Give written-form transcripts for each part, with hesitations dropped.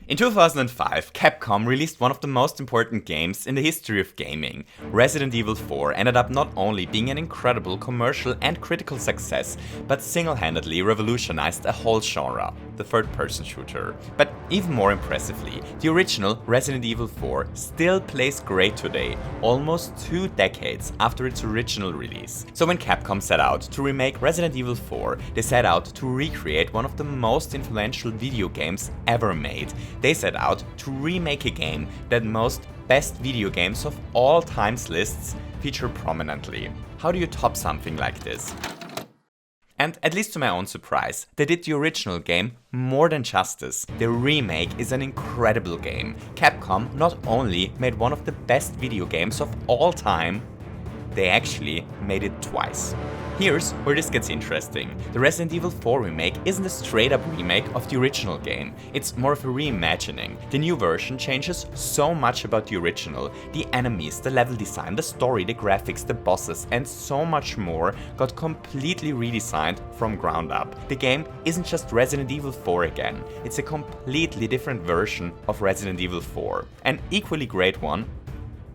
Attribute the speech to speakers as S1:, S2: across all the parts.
S1: In 2005, Capcom released one of the most important games in the history of gaming. Resident Evil 4 ended up not only being an incredible commercial and critical success, but single-handedly revolutionized a whole genre, the third-person shooter. But even more impressively, the original Resident Evil 4 still plays great today, almost 2 decades after its original release. So when Capcom set out to remake Resident Evil 4, they set out to recreate one of the most influential video games ever made. They set out to remake a game that most best video games of all times lists feature prominently. How do you top something like this? And at least to my own surprise, they did the original game more than justice. The remake is an incredible game. Capcom not only made one of the best video games of all time, they actually made it twice. Here's where this gets interesting. The Resident Evil 4 remake isn't a straight up remake of the original game, it's more of a reimagining. The new version changes so much about the original. The enemies, the level design, the story, the graphics, the bosses, and so much more got completely redesigned from ground up. The game isn't just Resident Evil 4 again, it's a completely different version of Resident Evil 4. An equally great one,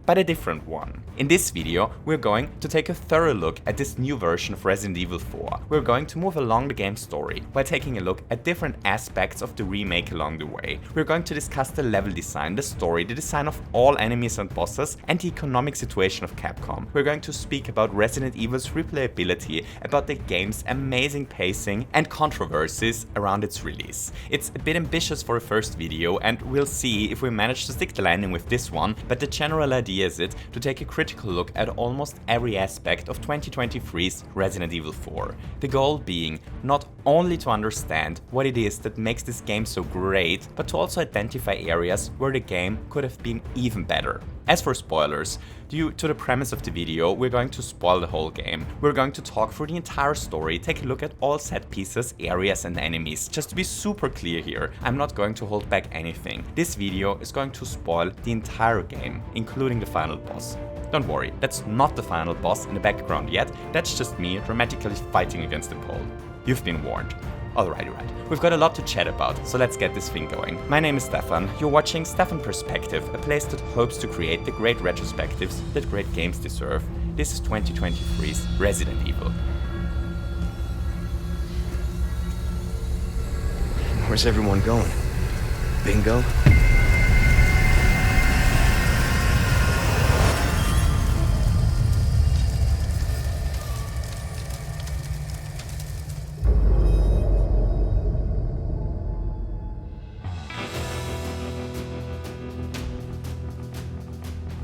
S1: but a different one. In this video, we're going to take a thorough look at this new version of Resident Evil 4. We're going to move along the game's story while taking a look at different aspects of the remake along the way. We're going to discuss the level design, the story, the design of all enemies and bosses, and the economic situation of Capcom. We're going to speak about Resident Evil's replayability, about the game's amazing pacing, and controversies around its release. It's a bit ambitious for a first video, and we'll see if we manage to stick the landing with this one, but the general idea is to take a critical look at almost every aspect of 2023's Resident Evil 4. The goal being not only to understand what it is that makes this game so great, but to also identify areas where the game could have been even better. As for spoilers, due to the premise of the video, we're going to spoil the whole game. We're going to talk through the entire story, take a look at all set pieces, areas and enemies. Just to be super clear here, I'm not going to hold back anything. This video is going to spoil the entire game, including the final boss. Don't worry, that's not the final boss in the background yet, that's just me dramatically fighting against the pole. You've been warned. Alright, we've got a lot to chat about, so let's get this thing going. My name is Stefan, you're watching Stefan Perspective, a place that hopes to create the great retrospectives that great games deserve. This is 2023's Resident Evil.
S2: Where's everyone going? Bingo?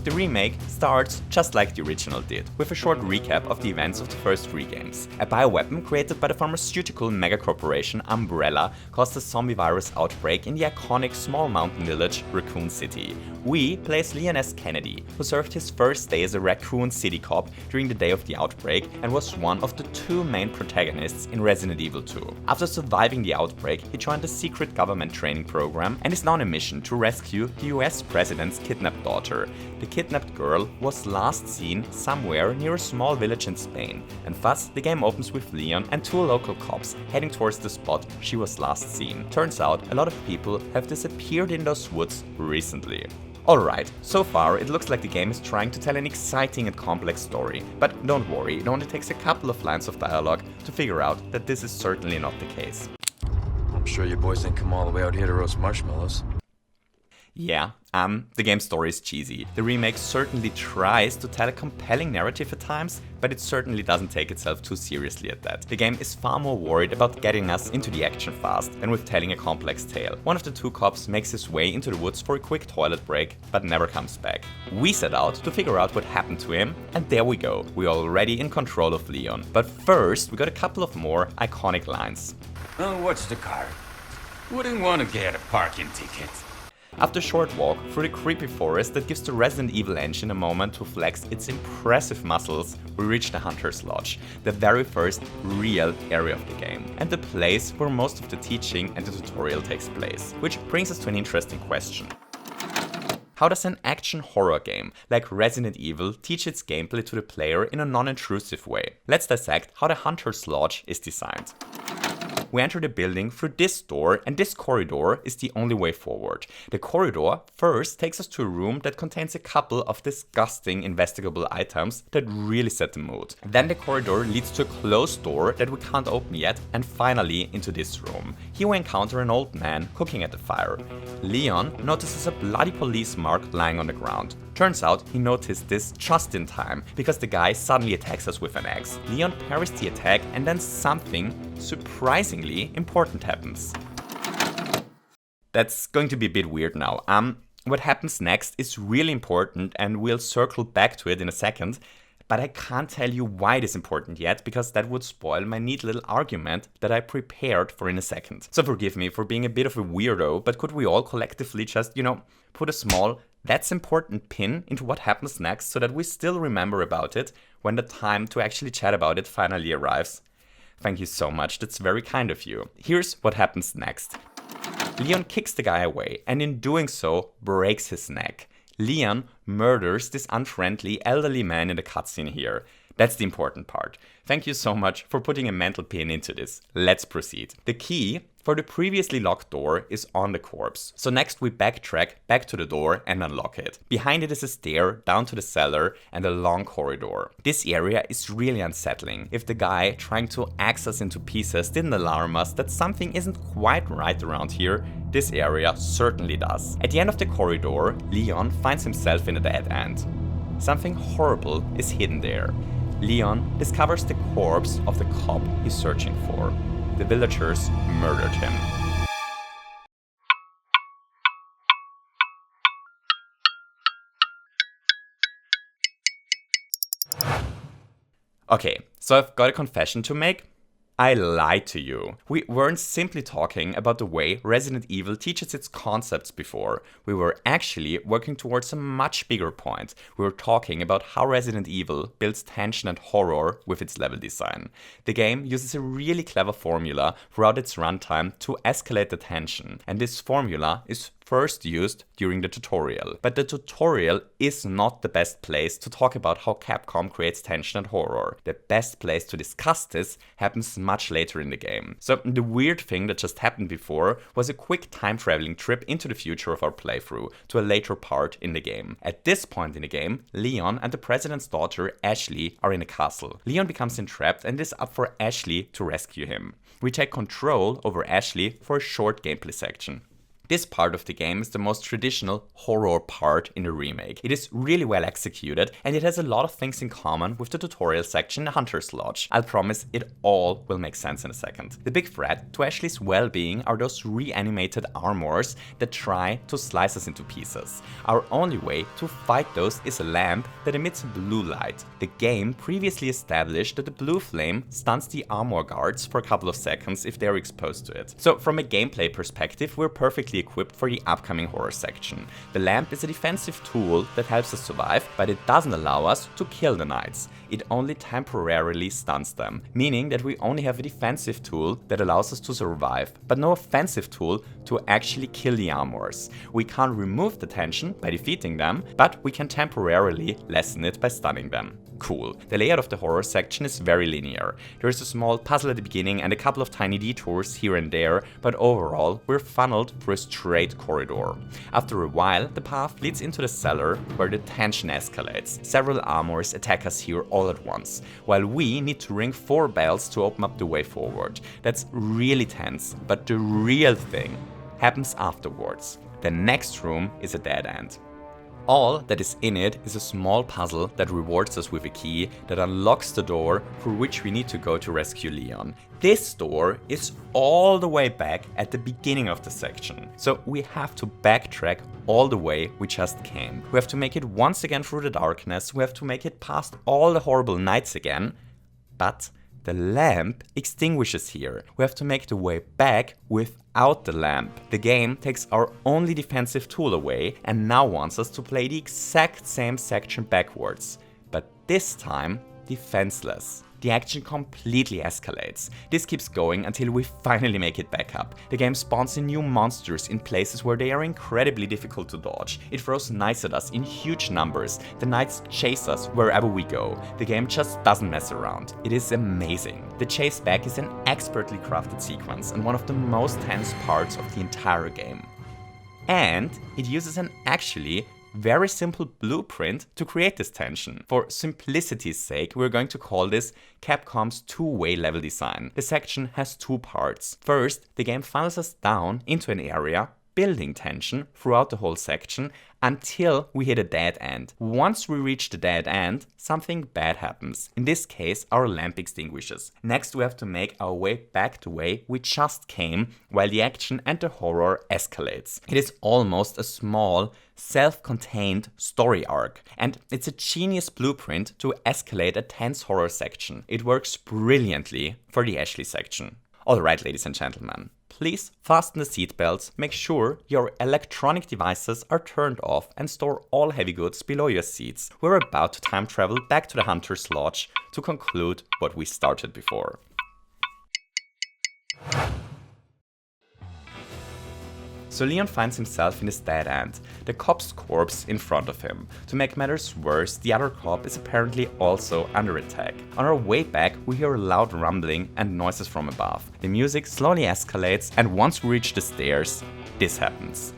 S1: The remake starts just like the original did, with a short recap of the events of the first 3 games. A bioweapon created by the pharmaceutical megacorporation Umbrella caused a zombie virus outbreak in the iconic small mountain village Raccoon City. We play as Leon S. Kennedy, who served his first day as a Raccoon City cop during the day of the outbreak and was one of the 2 main protagonists in Resident Evil 2. After surviving the outbreak, he joined a secret government training program and is now on a mission to rescue the US president's kidnapped daughter. The kidnapped girl was last seen somewhere near a small village in Spain, and thus the game opens with Leon and 2 local cops heading towards the spot she was last seen. Turns out a lot of people have disappeared in those woods recently. Alright, so far it looks like the game is trying to tell an exciting and complex story, but don't worry, it only takes a couple of lines of dialogue to figure out that this is certainly not the case.
S2: I'm sure you boys didn't come all the way out here to roast marshmallows.
S1: Yeah, the game's story is cheesy. The remake certainly tries to tell a compelling narrative at times, but it certainly doesn't take itself too seriously at that. The game is far more worried about getting us into the action fast than with telling a complex tale. One of the 2 cops makes his way into the woods for a quick toilet break, but never comes back. We set out to figure out what happened to him, and there we go. We're already in control of Leon. But first, we got a couple of more iconic lines.
S3: Oh, what's the car? Wouldn't want to get a parking ticket.
S1: After a short walk through the creepy forest that gives the Resident Evil engine a moment to flex its impressive muscles, we reach the Hunter's Lodge, the very first real area of the game, and the place where most of the teaching and the tutorial takes place. Which brings us to an interesting question. How does an action horror game like Resident Evil teach its gameplay to the player in a non-intrusive way? Let's dissect how the Hunter's Lodge is designed. we enter the building through this door, and this corridor is the only way forward. The corridor first takes us to a room that contains a couple of disgusting investigable items that really set the mood. Then the corridor leads to a closed door that we can't open yet, and finally into this room. Here we encounter an old man cooking at the fire. Leon notices a bloody police mark lying on the ground. Turns out he noticed this just in time, because the guy suddenly attacks us with an axe. Leon parries the attack, and then something surprisingly important happens. That's going to be a bit weird now. What happens next is really important, and we'll circle back to it in a second, but I can't tell you why it is important yet, because that would spoil my neat little argument that I prepared for in a second. So forgive me for being a bit of a weirdo, but could we all collectively just, put a small "that's important" pin into what happens next so that we still remember about it when the time to actually chat about it finally arrives? Thank you so much, that's very kind of you. Here's what happens next. Leon kicks the guy away, and in doing so, breaks his neck. Leon murders this unfriendly elderly man in the cutscene here. That's the important part. Thank you so much for putting a mental pin into this. Let's proceed. The key for the previously locked door is on the corpse. So next we backtrack back to the door and unlock it. Behind it is a stair down to the cellar and a long corridor. This area is really unsettling. If the guy trying to axe us into pieces didn't alarm us that something isn't quite right around here, this area certainly does. At the end of the corridor, Leon finds himself in a dead end. Something horrible is hidden there. Leon discovers the corpse of the cop he's searching for. The villagers murdered him. Okay, so I've got a confession to make. I lied to you. We weren't simply talking about the way Resident Evil teaches its concepts before. We were actually working towards a much bigger point. We were talking about how Resident Evil builds tension and horror with its level design. The game uses a really clever formula throughout its runtime to escalate the tension, and this formula is first used during the tutorial. But the tutorial is not the best place to talk about how Capcom creates tension and horror. The best place to discuss this happens much later in the game. So the weird thing that just happened before was a quick time traveling trip into the future of our playthrough to a later part in the game. At this point in the game, Leon and the president's daughter Ashley are in a castle. Leon becomes entrapped and it is up for Ashley to rescue him. We take control over Ashley for a short gameplay section. This part of the game is the most traditional horror part in the remake. It is really well executed, and it has a lot of things in common with the tutorial section in the Hunter's Lodge. I'll promise it all will make sense in a second. The big threat to Ashley's well-being are those reanimated armors that try to slice us into pieces. Our only way to fight those is a lamp that emits a blue light. The game previously established that the blue flame stuns the armor guards for a couple of seconds if they are exposed to it. So from a gameplay perspective, we're perfectly equipped for the upcoming horror section. The lamp is a defensive tool that helps us survive, but it doesn't allow us to kill the knights. It only temporarily stuns them, meaning that we only have a defensive tool that allows us to survive, but no offensive tool to actually kill the armors. We can't remove the tension by defeating them, but we can temporarily lessen it by stunning them. Cool. The layout of the horror section is very linear. There is a small puzzle at the beginning and a couple of tiny detours here and there, but overall we're funneled through a straight corridor. After a while, the path leads into the cellar where the tension escalates. Several armors attack us here all at once, while we need to ring 4 bells to open up the way forward. That's really tense, but the real thing happens afterwards. The next room is a dead end. All that is in it is a small puzzle that rewards us with a key that unlocks the door through which we need to go to rescue Leon. This door is all the way back at the beginning of the section, so we have to backtrack all the way we just came. We have to make it once again through the darkness, we have to make it past all the horrible nights again, but the lamp extinguishes here. We have to make the way back without the lamp. The game takes our only defensive tool away and now wants us to play the exact same section backwards, but this time defenseless. the action completely escalates. This keeps going until we finally make it back up. The game spawns in new monsters in places where they are incredibly difficult to dodge. It throws knights at us in huge numbers. The knights chase us wherever we go. The game just doesn't mess around. It is amazing. The chase back is an expertly crafted sequence and one of the most tense parts of the entire game. And it uses an actually very simple blueprint to create this tension. For simplicity's sake, we're going to call this Capcom's two-way level design. The section has two parts. First, the game funnels us down into an area, building tension throughout the whole section until we hit a dead end. Once we reach the dead end, something bad happens. In this case, our lamp extinguishes. Next, we have to make our way back the way we just came, while the action and the horror escalates. It is almost a small, self-contained story arc, and it's a genius blueprint to escalate a tense horror section. It works brilliantly for the Ashley section. Alright, ladies and gentlemen. Please fasten the seatbelts, make sure your electronic devices are turned off and store all heavy goods below your seats. We're about to time travel back to the Hunter's Lodge to conclude what we started before. So Leon finds himself in this dead end, the cop's corpse in front of him. To make matters worse, the other cop is apparently also under attack. On our way back, we hear a loud rumbling and noises from above. The music slowly escalates, and once we reach the stairs, this happens.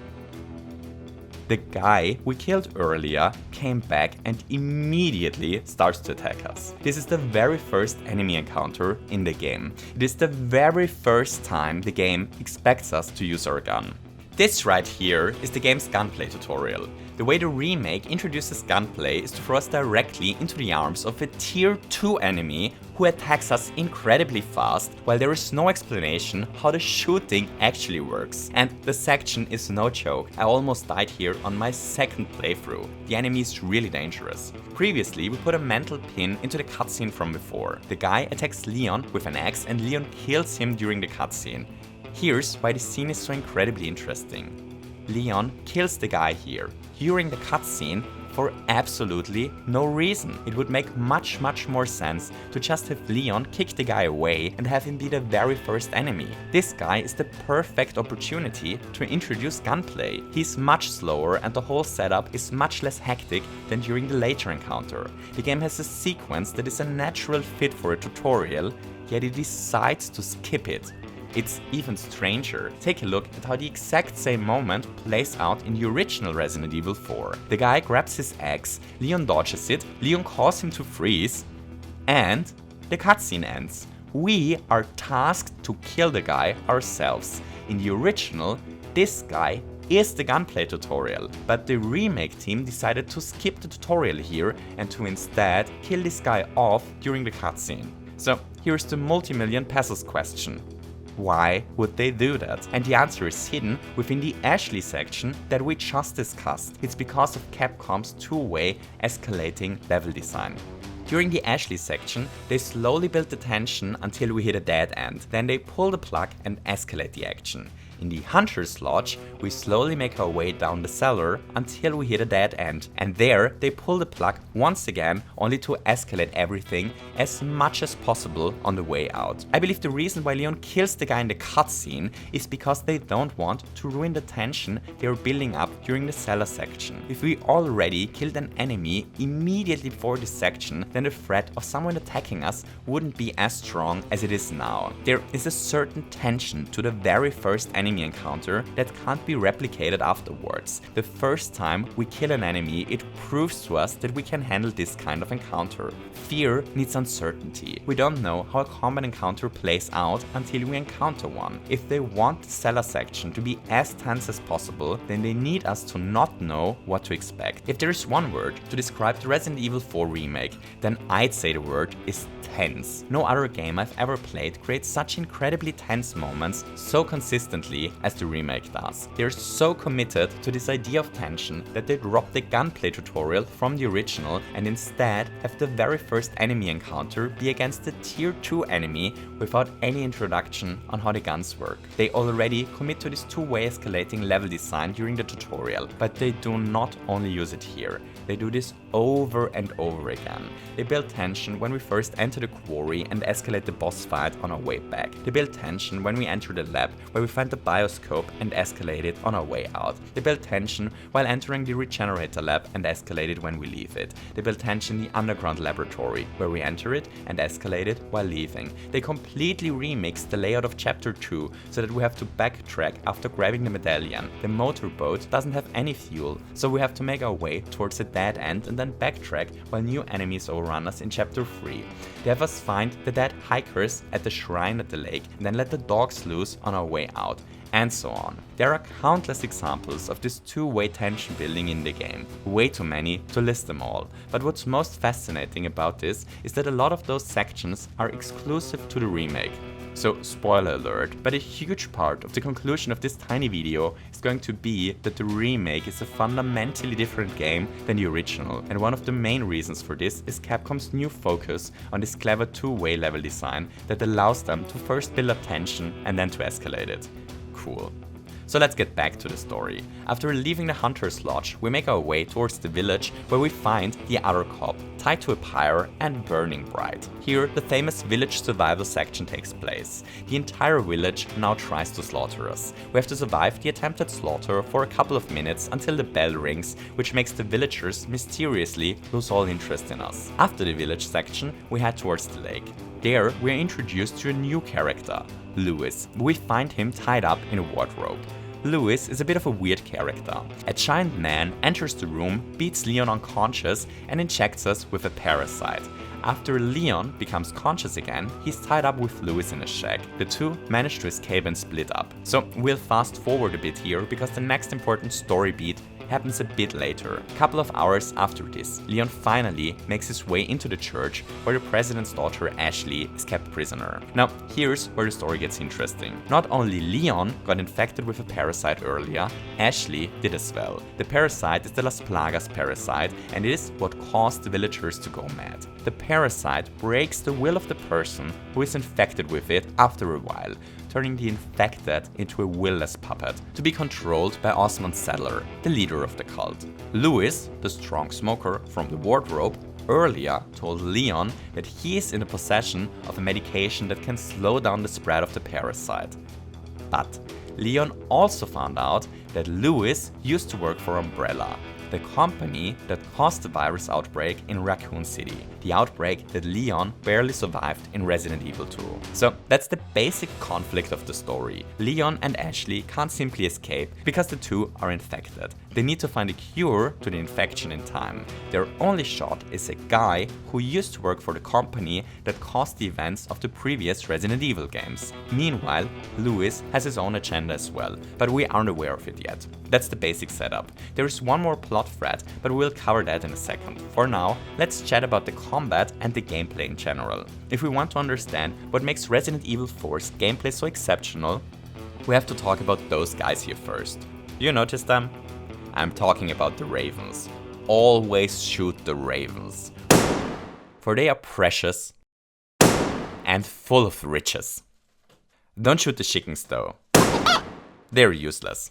S1: The guy we killed earlier came back and immediately starts to attack us. This is the very first enemy encounter in the game. It is the very first time the game expects us to use our gun. This right here is the game's gunplay tutorial. The way the remake introduces gunplay is to throw us directly into the arms of a tier 2 enemy who attacks us incredibly fast, while there is no explanation how the shooting actually works. And the section is no joke. I almost died here on my second playthrough. The enemy is really dangerous. Previously, we put a mental pin into the cutscene from before. The guy attacks Leon with an axe and Leon kills him during the cutscene. Here's why the scene is so incredibly interesting. Leon kills the guy here, during the cutscene, for absolutely no reason. It would make much more sense to just have Leon kick the guy away and have him be the very first enemy. This guy is the perfect opportunity to introduce gunplay. He's much slower and the whole setup is much less hectic than during the later encounter. The game has a sequence that is a natural fit for a tutorial, yet it decides to skip it. It's even stranger. Take a look at how the exact same moment plays out in the original Resident Evil 4. The guy grabs his axe, Leon dodges it, Leon calls him to freeze, and the cutscene ends. We are tasked to kill the guy ourselves. In the original, this guy is the gunplay tutorial, but the remake team decided to skip the tutorial here and to instead kill this guy off during the cutscene. So here's the multi-million pesos question. Why would they do that? And the answer is hidden within the Ashley section that we just discussed. It's because of Capcom's two-way escalating level design. During the Ashley section, they slowly build the tension until we hit a dead end. Then they pull the plug and escalate the action. In the Hunter's Lodge, we slowly make our way down the cellar until we hit a dead end. And there, they pull the plug once again, only to escalate everything as much as possible on the way out. I believe the reason why Leon kills the guy in the cutscene is because they don't want to ruin the tension they are building up during the cellar section. If we already killed an enemy immediately before this section, then the threat of someone attacking us wouldn't be as strong as it is now. There is a certain tension to the very first enemy encounter that can't be replicated afterwards. The first time we kill an enemy, it proves to us that we can handle this kind of encounter. Fear needs uncertainty. We don't know how a combat encounter plays out until we encounter one. If they want the cellar section to be as tense as possible, then they need us to not know what to expect. If there is one word to describe the Resident Evil 4 remake, then I'd say the word is tense. No other game I've ever played creates such incredibly tense moments so consistently seriously as the remake does. They're so committed to this idea of tension that they drop the gunplay tutorial from the original and instead have the very first enemy encounter be against a tier 2 enemy without any introduction on how the guns work. They already commit to this two-way escalating level design during the tutorial, but they do not only use it here. They do this over and over again. They build tension when we first enter the quarry and escalate the boss fight on our way back. They build tension when we enter the lab where we find the bioscope and escalate it on our way out. They build tension while entering the regenerator lab and escalate it when we leave it. They build tension in the underground laboratory where we enter it and escalate it while leaving. They completely remix the layout of chapter 2 so that we have to backtrack after grabbing the medallion. The motorboat doesn't have any fuel, so we have to make our way towards a dead end and then backtrack while new enemies overrun us in chapter 3. They have us find the dead hikers at the shrine at the lake and then let the dogs loose on our way out, and so on. There are countless examples of this two-way tension building in the game, way too many to list them all. But what's most fascinating about this is that a lot of those sections are exclusive to the remake. So, spoiler alert, but a huge part of the conclusion of this tiny video is going to be that the remake is a fundamentally different game than the original, and one of the main reasons for this is Capcom's new focus on this clever two-way level design that allows them to first build up tension and then to escalate it. Cool. So let's get back to the story. After leaving the Hunter's Lodge, we make our way towards the village where we find the other cop, tied to a pyre and burning bright. Here, the famous village survival section takes place. The entire village now tries to slaughter us. We have to survive the attempted slaughter for a couple of minutes until the bell rings, which makes the villagers mysteriously lose all interest in us. After the village section, we head towards the lake. There, we are introduced to a new character, Lewis. We find him tied up in a wardrobe. Lewis is a bit of a weird character. A giant man enters the room, beats Leon unconscious and injects us with a parasite. After Leon becomes conscious again, he's tied up with Lewis in a shack. The two manage to escape and split up. So we'll fast forward a bit here because the next important story beat happens a bit later. A couple of hours after this, Leon finally makes his way into the church where the president's daughter Ashley is kept prisoner. Now, here's where the story gets interesting. Not only Leon got infected with a parasite earlier, Ashley did as well. The parasite is the Las Plagas parasite, and it is what caused the villagers to go mad. The parasite breaks the will of the person who is infected with it after a while, turning the infected into a will-less puppet to be controlled by Osmond Saddler, the leader of the cult. Lewis, the strong smoker from the wardrobe, earlier told Leon that he is in the possession of a medication that can slow down the spread of the parasite. But Leon also found out that Lewis used to work for Umbrella, the company that caused the virus outbreak in Raccoon City, the outbreak that Leon barely survived in Resident Evil 2. So that's the basic conflict of the story. Leon and Ashley can't simply escape because the two are infected. They need to find a cure to the infection in time. Their only shot is a guy who used to work for the company that caused the events of the previous Resident Evil games. Meanwhile, Lewis has his own agenda as well, but we aren't aware of it yet. That's the basic setup. There is one more plot thread, but we'll cover that in a second. For now, let's chat about the combat and the gameplay in general. If we want to understand what makes Resident Evil 4's gameplay so exceptional, we have to talk about those guys here first. You notice them? I'm talking about the ravens. Always shoot the ravens, for they are precious and full of riches. Don't shoot the chickens though. They're useless.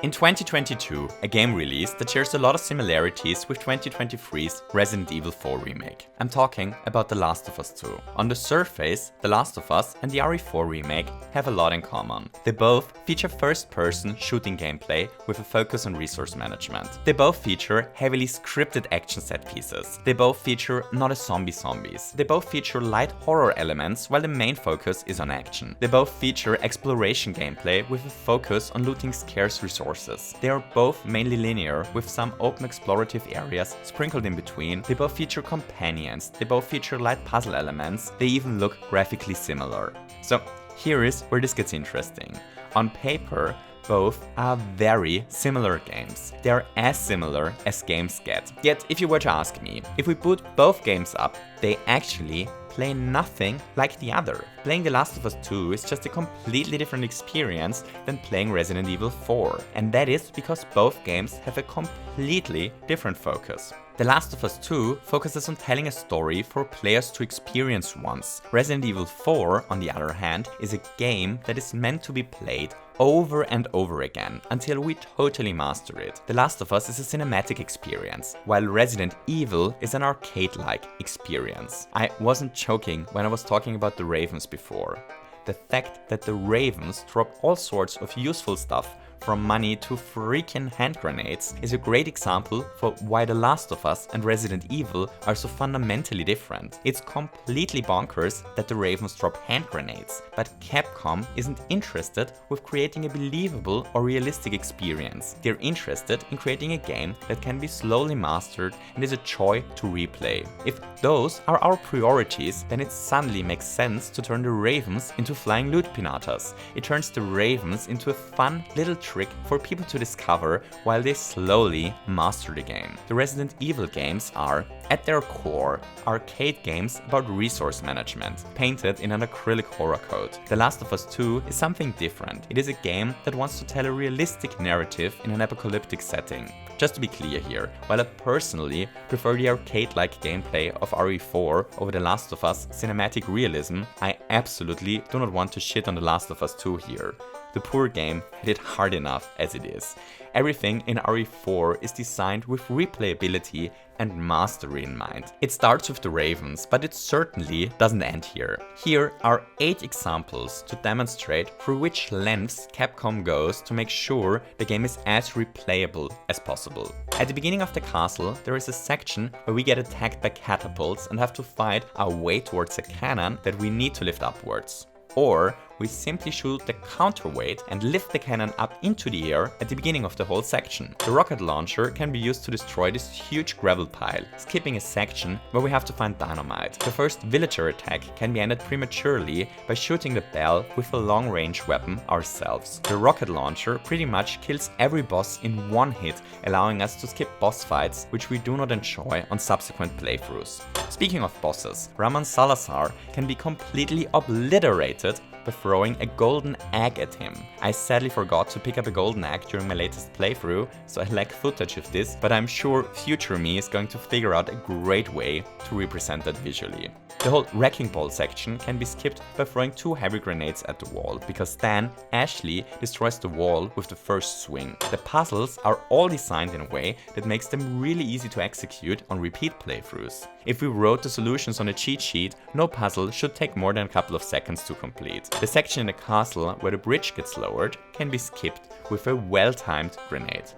S1: In 2022, a game released that shares a lot of similarities with 2023's Resident Evil 4 remake. I'm talking about The Last of Us 2. On the surface, The Last of Us and the RE4 remake have a lot in common. They both feature first-person shooting gameplay with a focus on resource management. They both feature heavily scripted action set pieces. They both feature not a zombies. They both feature light horror elements while the main focus is on action. They both feature exploration gameplay with a focus on looting scarce resources. They are both mainly linear, with some open explorative areas sprinkled in between. They both feature companions. They both feature light puzzle elements. They even look graphically similar. So here is where this gets interesting. On paper, Both are very similar games. They are as similar as games get. Yet, if you were to ask me, if we boot both games up, they actually play nothing like the other. Playing The Last of Us 2 is just a completely different experience than playing Resident Evil 4, and that is because both games have a completely different focus. The Last of Us 2 focuses on telling a story for players to experience once. Resident Evil 4, on the other hand, is a game that is meant to be played over and over again until we totally master it. The Last of Us is a cinematic experience, while Resident Evil is an arcade-like experience. I wasn't joking when I was talking about the Ravens before. The fact that the Ravens drop all sorts of useful stuff, from money to freaking hand grenades, is a great example for why The Last of Us and Resident Evil are so fundamentally different. It's completely bonkers that the Ravens drop hand grenades, but Capcom isn't interested with creating a believable or realistic experience. They're interested in creating a game that can be slowly mastered and is a joy to replay. If those are our priorities, then it suddenly makes sense to turn the Ravens into flying loot pinatas. It turns the Ravens into a fun little trick for people to discover while they slowly master the game. The Resident Evil games are, at their core, arcade games about resource management, painted in an acrylic horror coat. The Last of Us 2 is something different. It is a game that wants to tell a realistic narrative in an apocalyptic setting. Just to be clear here, while I personally prefer the arcade-like gameplay of RE4 over The Last of Us cinematic realism, I absolutely do not want to shit on The Last of Us 2 here. The poor game had it hard enough as it is. Everything in RE4 is designed with replayability and mastery in mind. It starts with the Ravens, but it certainly doesn't end here. Here are 8 examples to demonstrate through which lengths Capcom goes to make sure the game is as replayable as possible. At the beginning of the castle, there is a section where we get attacked by catapults and have to fight our way towards a cannon that we need to lift upwards. Or we simply shoot the counterweight and lift the cannon up into the air at the beginning of the whole section. The rocket launcher can be used to destroy this huge gravel pile, skipping a section where we have to find dynamite. The first villager attack can be ended prematurely by shooting the bell with a long-range weapon ourselves. The rocket launcher pretty much kills every boss in one hit, allowing us to skip boss fights, which we do not enjoy on subsequent playthroughs. Speaking of bosses, Ramon Salazar can be completely obliterated by throwing a golden egg at him. I sadly forgot to pick up a golden egg during my latest playthrough, so I lack footage of this, but I'm sure future me is going to figure out a great way to represent that visually. The whole wrecking ball section can be skipped by throwing 2 heavy grenades at the wall, because then Ashley destroys the wall with the first swing. The puzzles are all designed in a way that makes them really easy to execute on repeat playthroughs. If we wrote the solutions on a cheat sheet, no puzzle should take more than a couple of seconds to complete. The section in the castle where the bridge gets lowered can be skipped with a well-timed grenade.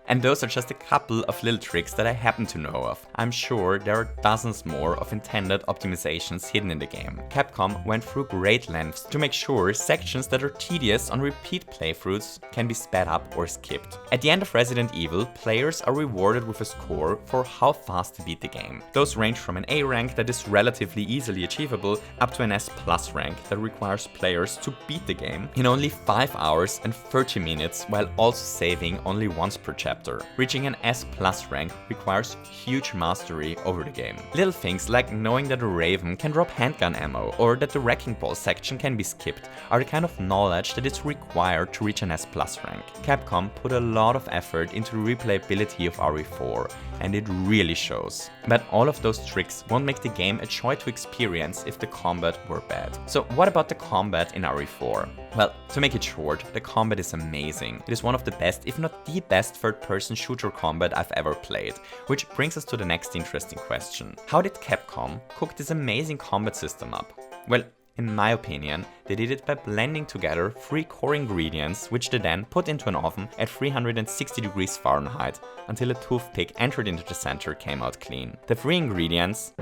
S1: And those are just a couple of little tricks that I happen to know of. I'm sure there are dozens more of intended optimizations hidden in the game. Capcom went through great lengths to make sure sections that are tedious on repeat playthroughs can be sped up or skipped. At the end of Resident Evil, players are rewarded with a score for how fast they beat the game. Those range from an A rank that is relatively easily achievable up to an S+ rank that requires players to beat the game in only 5 hours and 30 minutes while also saving only once per chapter. Reaching an S+ rank requires huge mastery over the game. Little things like knowing that a Raven can drop handgun ammo or that the wrecking ball section can be skipped are the kind of knowledge that is required to reach an S+ rank. Capcom put a lot of effort into the replayability of RE4, and it really shows. But all of those tricks won't make the game a joy to experience if the combat were bad. So what about the combat in RE4? Well, to make it short, the combat is amazing. It is one of the best, if not the best, third-person shooter combat I've ever played. Which brings us to the next interesting question. How did Capcom cook this amazing combat system up? Well, in my opinion, they did it by blending together 3 core ingredients, which they then put into an oven at 360 degrees Fahrenheit until a toothpick entered into the center came out clean. The 3 ingredients...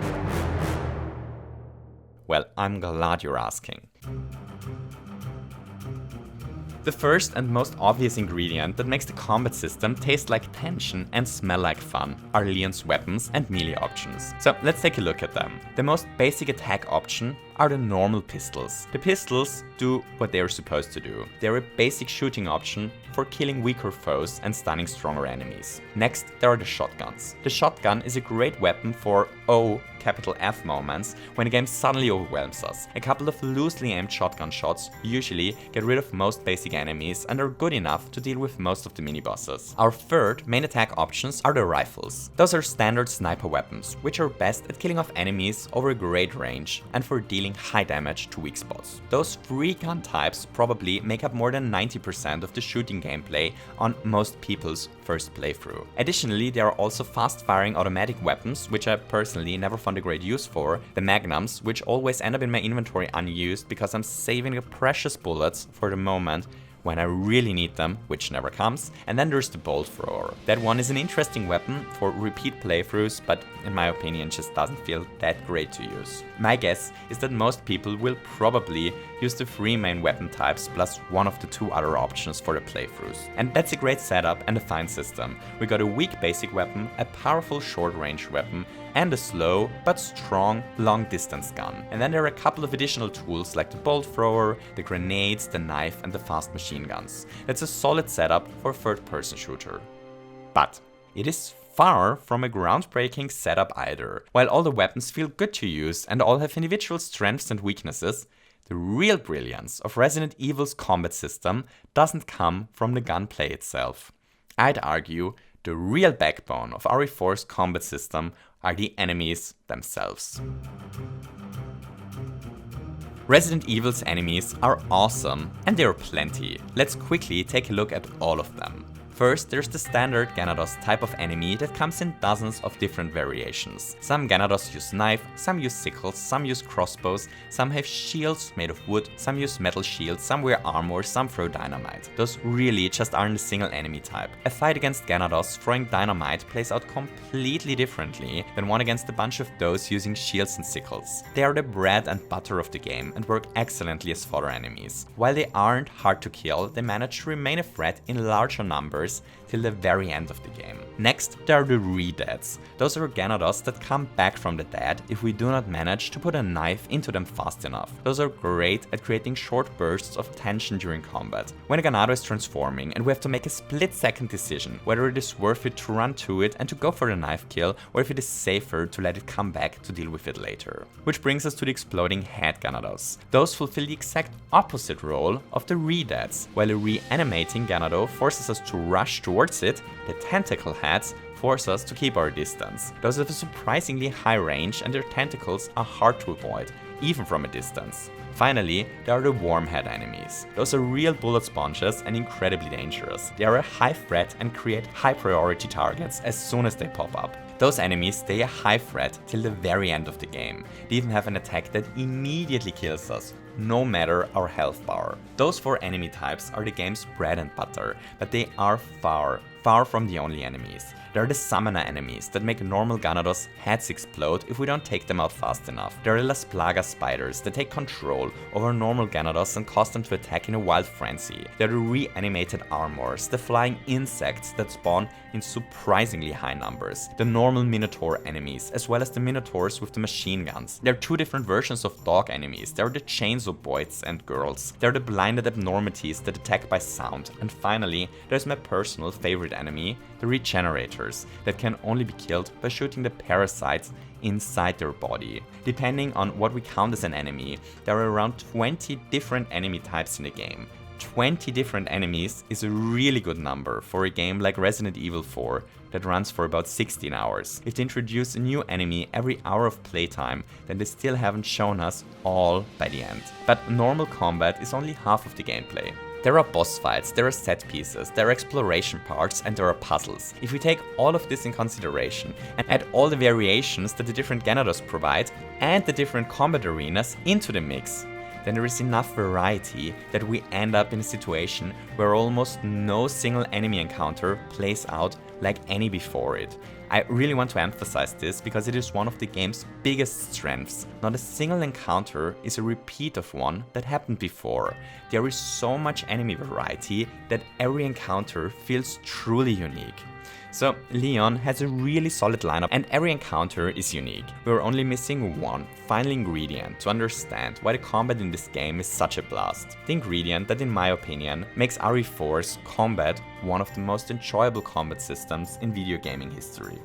S1: Well, I'm glad you're asking. The first and most obvious ingredient that makes the combat system taste like tension and smell like fun are Leon's weapons and melee options. So let's take a look at them. The most basic attack option, are the normal pistols. The pistols do what they are supposed to do. They're a basic shooting option for killing weaker foes and stunning stronger enemies. Next, there are the shotguns. The shotgun is a great weapon for capital F moments when the game suddenly overwhelms us. A couple of loosely aimed shotgun shots usually get rid of most basic enemies and are good enough to deal with most of the mini-bosses. Our third main attack options are the rifles. Those are standard sniper weapons, which are best at killing off enemies over a great range and for dealing high damage to weak spots. Those three gun types probably make up more than 90% of the shooting gameplay on most people's first playthrough. Additionally, there are also fast-firing automatic weapons, which I personally never found a great use for, the magnums, which always end up in my inventory unused because I'm saving the precious bullets for the moment when I really need them, which never comes. And then there's the bolt thrower. That one is an interesting weapon for repeat playthroughs, but in my opinion just doesn't feel that great to use. My guess is that most people will probably use the three main weapon types plus one of the two other options for the playthroughs. And that's a great setup and a fine system. We got a weak basic weapon, a powerful short range weapon, and a slow but strong long distance gun. And then there are a couple of additional tools like the bolt thrower, the grenades, the knife and the fast machine guns. That's a solid setup for a third person shooter. But it is far from a groundbreaking setup either. While all the weapons feel good to use and all have individual strengths and weaknesses, the real brilliance of Resident Evil's combat system doesn't come from the gunplay itself. I'd argue the real backbone of RE4's combat system are the enemies themselves. Resident Evil's enemies are awesome, and there are plenty. Let's quickly take a look at all of them. First, there's the standard Gyarados type of enemy that comes in dozens of different variations. Some Gyarados use knife, some use sickles, some use crossbows, some have shields made of wood, some use metal shields, some wear armor, some throw dynamite. Those really just aren't a single enemy type. A fight against Gyarados throwing dynamite plays out completely differently than one against a bunch of those using shields and sickles. They are the bread and butter of the game and work excellently as fodder enemies. While they aren't hard to kill, they manage to remain a threat in larger numbers till the very end of the game. Next, there are the re-deads. Those are Gyarados that come back from the dead if we do not manage to put a knife into them fast enough. Those are great at creating short bursts of tension during combat. When a Ganado is transforming and we have to make a split-second decision whether it is worth it to run to it and to go for the knife kill, or if it is safer to let it come back to deal with it later. Which brings us to the exploding head Gyarados. Those fulfill the exact opposite role of the re-deads. While a reanimating Ganado forces us to rush towards it, the tentacle heads force us to keep our distance. Those have a surprisingly high range and their tentacles are hard to avoid, even from a distance. Finally, there are the worm head enemies. Those are real bullet sponges and incredibly dangerous. They are a high threat and create high priority targets as soon as they pop up. Those enemies stay a high threat till the very end of the game. They even have an attack that immediately kills us, no matter our health bar. Those four enemy types are the game's bread and butter, but they are far from the only enemies. There are the summoner enemies that make normal Gyarados heads explode if we don't take them out fast enough. There are the Las Plagas spiders that take control over normal Gyarados and cause them to attack in a wild frenzy. There are the reanimated armors, the flying insects that spawn in surprisingly high numbers. The normal Minotaur enemies, as well as the Minotaurs with the machine guns. There are two different versions of dog enemies. There are the chainsaw boys and girls. There are the blinded abnormities that attack by sound. And finally, there's my personal favorite enemy, the regenerators, that can only be killed by shooting the parasites inside their body. Depending on what we count as an enemy, there are around 20 different enemy types in the game. 20 different enemies is a really good number for a game like Resident Evil 4 that runs for about 16 hours. If they introduce a new enemy every hour of playtime, then they still haven't shown us all by the end. But normal combat is only half of the gameplay. There are boss fights, there are set pieces, there are exploration parts, and there are puzzles. If we take all of this in consideration and add all the variations that the different Gyarados provide and the different combat arenas into the mix, then there is enough variety that we end up in a situation where almost no single enemy encounter plays out like any before it. I really want to emphasize this because it is one of the game's biggest strengths. Not a single encounter is a repeat of one that happened before. There is so much enemy variety that every encounter feels truly unique. So Leon has a really solid lineup and every encounter is unique. We are only missing one final ingredient to understand why the combat in this game is such a blast. The ingredient that in my opinion makes RE4's combat one of the most enjoyable combat systems in video gaming history.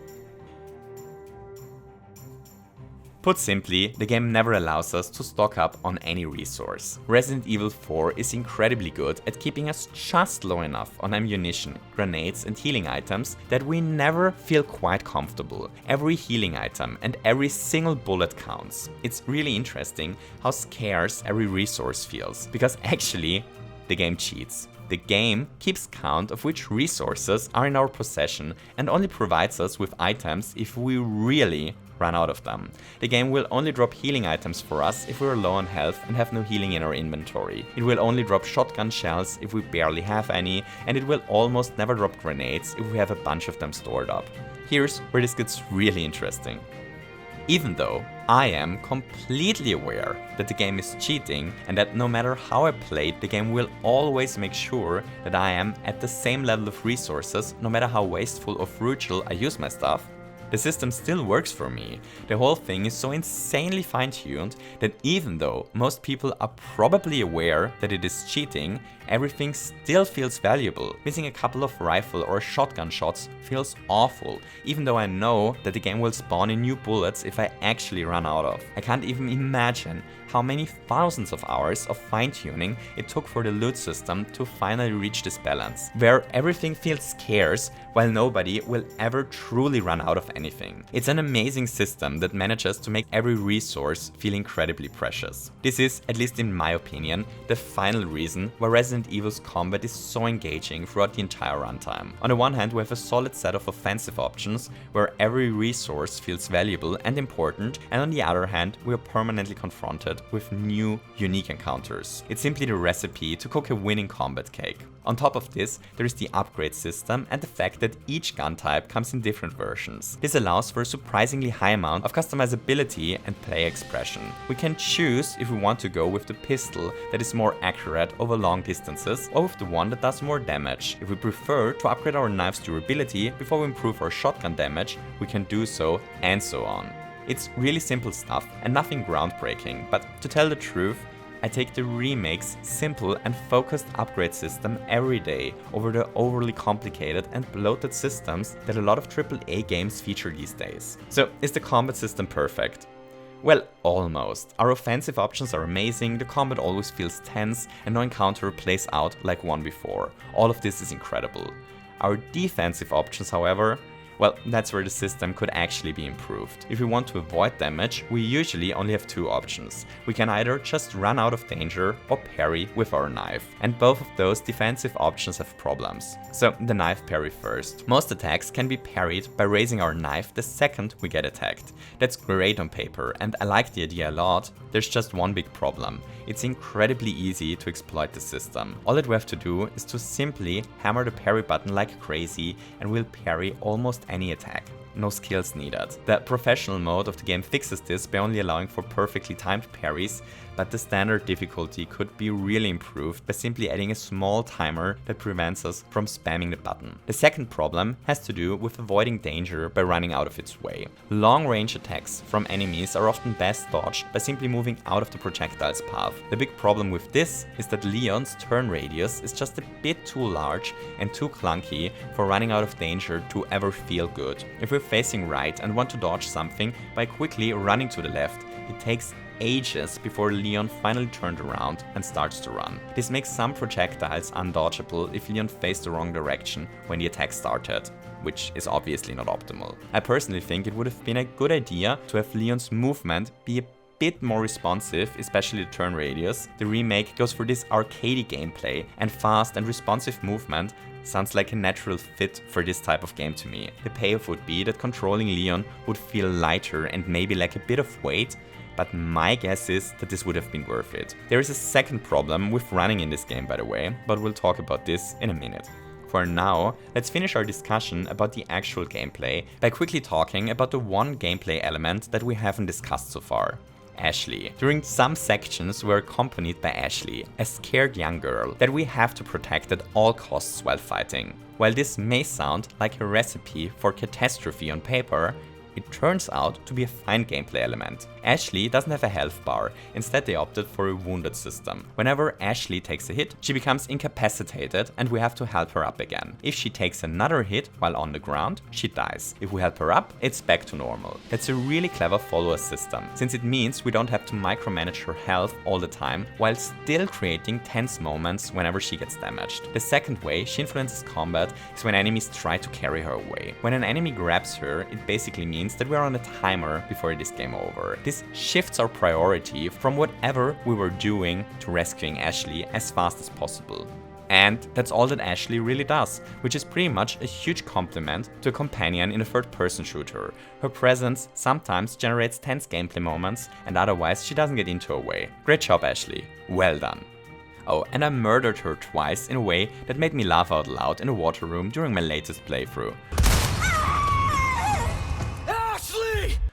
S1: Put simply, the game never allows us to stock up on any resource. Resident Evil 4 is incredibly good at keeping us just low enough on ammunition, grenades and healing items that we never feel quite comfortable. Every healing item and every single bullet counts. It's really interesting how scarce every resource feels, because actually, the game cheats. The game keeps count of which resources are in our possession and only provides us with items if we really run out of them. The game will only drop healing items for us if we are low on health and have no healing in our inventory. It will only drop shotgun shells if we barely have any, and it will almost never drop grenades if we have a bunch of them stored up. Here's where this gets really interesting. Even though I am completely aware that the game is cheating and that no matter how I play, the game will always make sure that I am at the same level of resources no matter how wasteful or frugal I use my stuff, the system still works for me. The whole thing is so insanely fine-tuned that even though most people are probably aware that it is cheating, everything still feels valuable. Missing a couple of rifle or shotgun shots feels awful, even though I know that the game will spawn in new bullets if I actually run out of. I can't even imagine how many thousands of hours of fine-tuning it took for the loot system to finally reach this balance, where everything feels scarce while nobody will ever truly run out of anything. It's an amazing system that manages to make every resource feel incredibly precious. This is, at least in my opinion, the final reason why Resident Evil's combat is so engaging throughout the entire runtime. On the one hand, we have a solid set of offensive options where every resource feels valuable and important, and on the other hand, we are permanently confronted with new, unique encounters. It's simply the recipe to cook a winning combat cake. On top of this, there is the upgrade system and the fact that each gun type comes in different versions. This allows for a surprisingly high amount of customizability and play expression. We can choose if we want to go with the pistol that is more accurate over long distances or with the one that does more damage. If we prefer to upgrade our knife's durability before we improve our shotgun damage, we can do so, and so on. It's really simple stuff and nothing groundbreaking, but to tell the truth, I take the Remake's simple and focused upgrade system every day over the overly complicated and bloated systems that a lot of AAA games feature these days. So, is the combat system perfect? Well, almost. Our offensive options are amazing, the combat always feels tense, and no encounter plays out like one before. All of this is incredible. Our defensive options, however, well, that's where the system could actually be improved. If we want to avoid damage, we usually only have two options. We can either just run out of danger or parry with our knife. And both of those defensive options have problems. So the knife parry first. Most attacks can be parried by raising our knife the second we get attacked. That's great on paper and I like the idea a lot. There's just one big problem. It's incredibly easy to exploit the system. All that we have to do is to simply hammer the parry button like crazy and we'll parry almost any attack. No skills needed. The professional mode of the game fixes this by only allowing for perfectly timed parries, but the standard difficulty could be really improved by simply adding a small timer that prevents us from spamming the button. The second problem has to do with avoiding danger by running out of its way. Long-range attacks from enemies are often best dodged by simply moving out of the projectile's path. The big problem with this is that Leon's turn radius is just a bit too large and too clunky for running out of danger to ever feel good. If we're facing right and want to dodge something by quickly running to the left, it takes ages before Leon finally turned around and starts to run. This makes some projectiles undodgeable if Leon faced the wrong direction when the attack started, which is obviously not optimal. I personally think it would have been a good idea to have Leon's movement be a bit more responsive, especially the turn radius. The remake goes for this arcadey gameplay, and fast and responsive movement sounds like a natural fit for this type of game to me. The payoff would be that controlling Leon would feel lighter and maybe lack a bit of weight, but my guess is that this would have been worth it. There is a second problem with running in this game, by the way, but we'll talk about this in a minute. For now, let's finish our discussion about the actual gameplay by quickly talking about the one gameplay element that we haven't discussed so far: Ashley. During some sections, we're accompanied by Ashley, a scared young girl that we have to protect at all costs while fighting. While this may sound like a recipe for catastrophe on paper, it turns out to be a fine gameplay element. Ashley doesn't have a health bar, instead they opted for a wounded system. Whenever Ashley takes a hit, she becomes incapacitated and we have to help her up again. If she takes another hit while on the ground, she dies. If we help her up, it's back to normal. That's a really clever follower system, since it means we don't have to micromanage her health all the time, while still creating tense moments whenever she gets damaged. The second way she influences combat is when enemies try to carry her away. When an enemy grabs her, it basically means that we're on a timer before it is game over. This shifts our priority from whatever we were doing to rescuing Ashley as fast as possible. And that's all that Ashley really does, which is pretty much a huge compliment to a companion in a third-person shooter. Her presence sometimes generates tense gameplay moments, and otherwise she doesn't get into her way. Great job, Ashley. Well done. Oh, and I murdered her twice in a way that made me laugh out loud in a water room during my latest playthrough.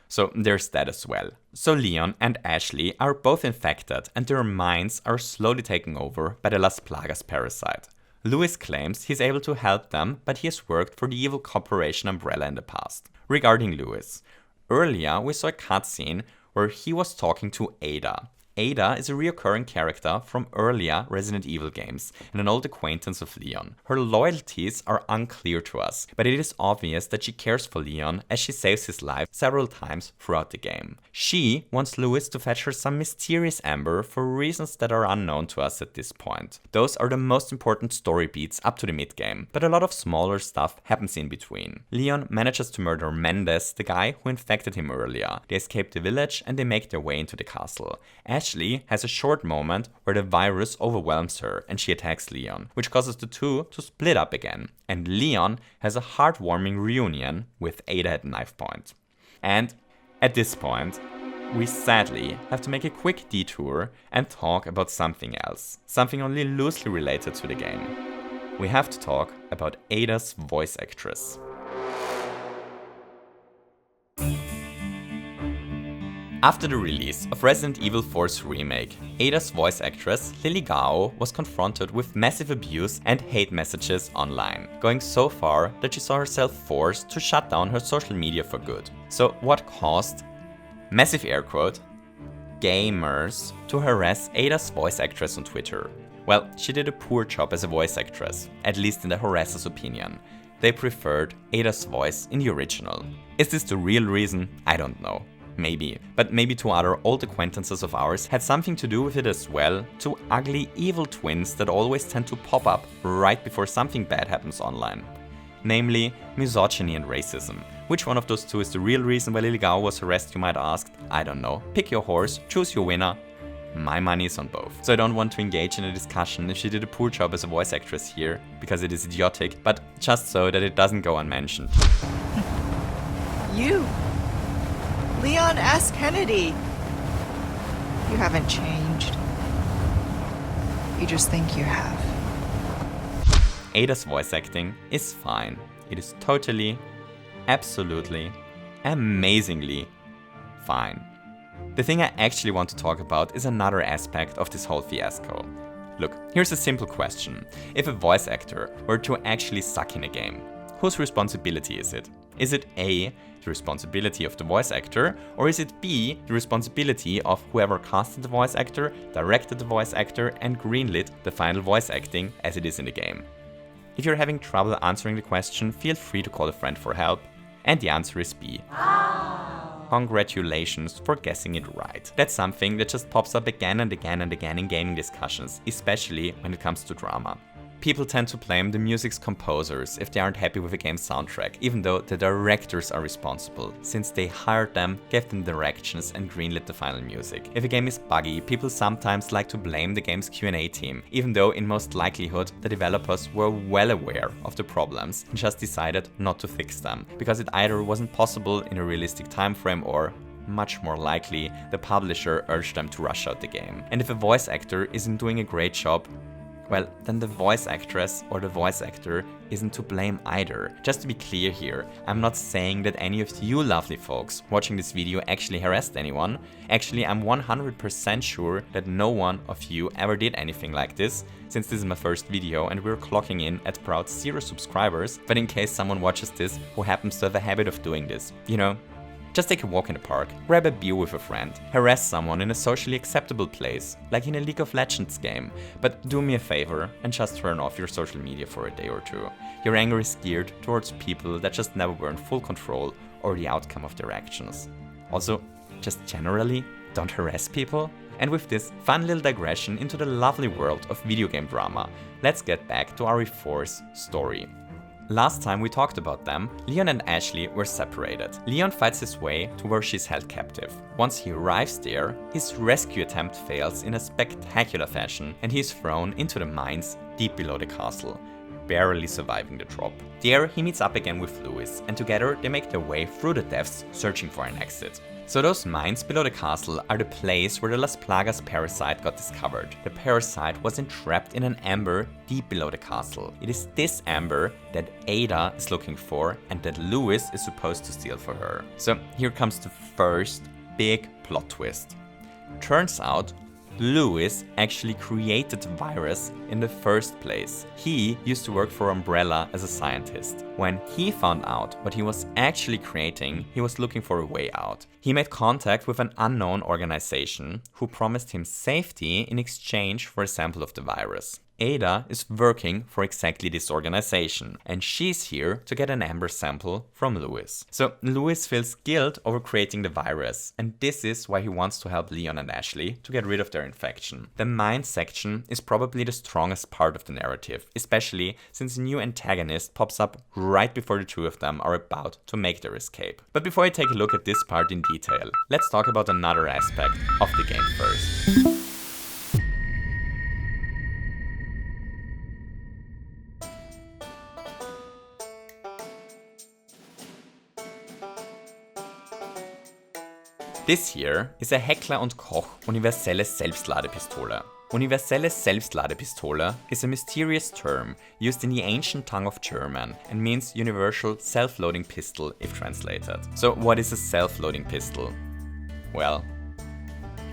S1: So there's that as well. So Leon and Ashley are both infected and their minds are slowly taken over by the Las Plagas parasite. Louis claims he's able to help them, but he has worked for the evil corporation Umbrella in the past. Regarding Louis, earlier we saw a cutscene where he was talking to Ada. Ada is a recurring character from earlier Resident Evil games and an old acquaintance of Leon. Her loyalties are unclear to us, but it is obvious that she cares for Leon as she saves his life several times throughout the game. She wants Louis to fetch her some mysterious amber for reasons that are unknown to us at this point. Those are the most important story beats up to the mid-game, but a lot of smaller stuff happens in between. Leon manages to murder Mendes, the guy who infected him earlier. They escape the village and they make their way into the castle. Ashley has a short moment where the virus overwhelms her and she attacks Leon, which causes the two to split up again. And Leon has a heartwarming reunion with Ada at knife point. And at this point, we sadly have to make a quick detour and talk about something else, something only loosely related to the game. We have to talk about Ada's voice actress. After the release of Resident Evil 4's remake, Ada's voice actress, Lily Gao, was confronted with massive abuse and hate messages online, going so far that she saw herself forced to shut down her social media for good. So what caused, massive air quote, gamers to harass Ada's voice actress on Twitter? Well, she did a poor job as a voice actress, at least in the harassers' opinion. They preferred Ada's voice in the original. Is this the real reason? I don't know. Maybe. But maybe two other old acquaintances of ours had something to do with it as well. Two ugly, evil twins that always tend to pop up right before something bad happens online. Namely, misogyny and racism. Which one of those two is the real reason why Lily Gao was harassed, you might ask? I don't know. Pick your horse, choose your winner. My money is on both. So I don't want to engage in a discussion if she did a poor job as a voice actress here, because it is idiotic, but just so that it doesn't go unmentioned.
S4: You! Leon S. Kennedy! You haven't changed. You just think you have.
S1: Ada's voice acting is fine. It is totally, absolutely, amazingly fine. The thing I actually want to talk about is another aspect of this whole fiasco. Look, here's a simple question. If a voice actor were to actually suck in a game, whose responsibility is it? Is it A, the responsibility of the voice actor, or is it B, the responsibility of whoever casted the voice actor, directed the voice actor, and greenlit the final voice acting as it is in the game? If you're having trouble answering the question, feel free to call a friend for help. And the answer is B. Congratulations for guessing it right. That's something that just pops up again and again and again in gaming discussions, especially when it comes to drama. People tend to blame the music's composers if they aren't happy with a game's soundtrack, even though the directors are responsible, since they hired them, gave them directions and greenlit the final music. If a game is buggy, people sometimes like to blame the game's Q&A team, even though in most likelihood the developers were well aware of the problems and just decided not to fix them, because it either wasn't possible in a realistic time frame or, much more likely, the publisher urged them to rush out the game. And if a voice actor isn't doing a great job, well, then the voice actress or the voice actor isn't to blame either. Just to be clear here, I'm not saying that any of you lovely folks watching this video actually harassed anyone. Actually, I'm 100% sure that no one of you ever did anything like this, since this is my first video and we're clocking in at proud 0 subscribers. But in case someone watches this who happens to have a habit of doing this, you know, just take a walk in the park, grab a beer with a friend, harass someone in a socially acceptable place, like in a League of Legends game, but do me a favor and just turn off your social media for a day or two. Your anger is geared towards people that just never were in full control or the outcome of their actions. Also, just generally, don't harass people. And with this fun little digression into the lovely world of video game drama, let's get back to RE4's story. Last time we talked about them, Leon and Ashley were separated. Leon fights his way to where she's held captive. Once he arrives there, his rescue attempt fails in a spectacular fashion and he is thrown into the mines deep below the castle, barely surviving the drop. There he meets up again with Louis and together they make their way through the depths searching for an exit. So those mines below the castle are the place where the Las Plagas parasite got discovered. The parasite was entrapped in an amber deep below the castle. It is this amber that Ada is looking for and that Louis is supposed to steal for her. So here comes the first big plot twist. Turns out Louis actually created the virus in the first place. He used to work for Umbrella as a scientist. When he found out what he was actually creating, he was looking for a way out. He made contact with an unknown organization who promised him safety in exchange for a sample of the virus. Ada is working for exactly this organization, and she's here to get an amber sample from Louis. So Louis feels guilt over creating the virus, and this is why he wants to help Leon and Ashley to get rid of their infection. The mine section is probably the strongest part of the narrative, especially since a new antagonist pops up right before the two of them are about to make their escape. But before I take a look at this part in detail, let's talk about another aspect of the game first. This here is a Heckler & Koch universelle Selbstladepistole. Universelle Selbstladepistole is a mysterious term used in the ancient tongue of German and means universal self-loading pistol if translated. So what is a self-loading pistol? Well,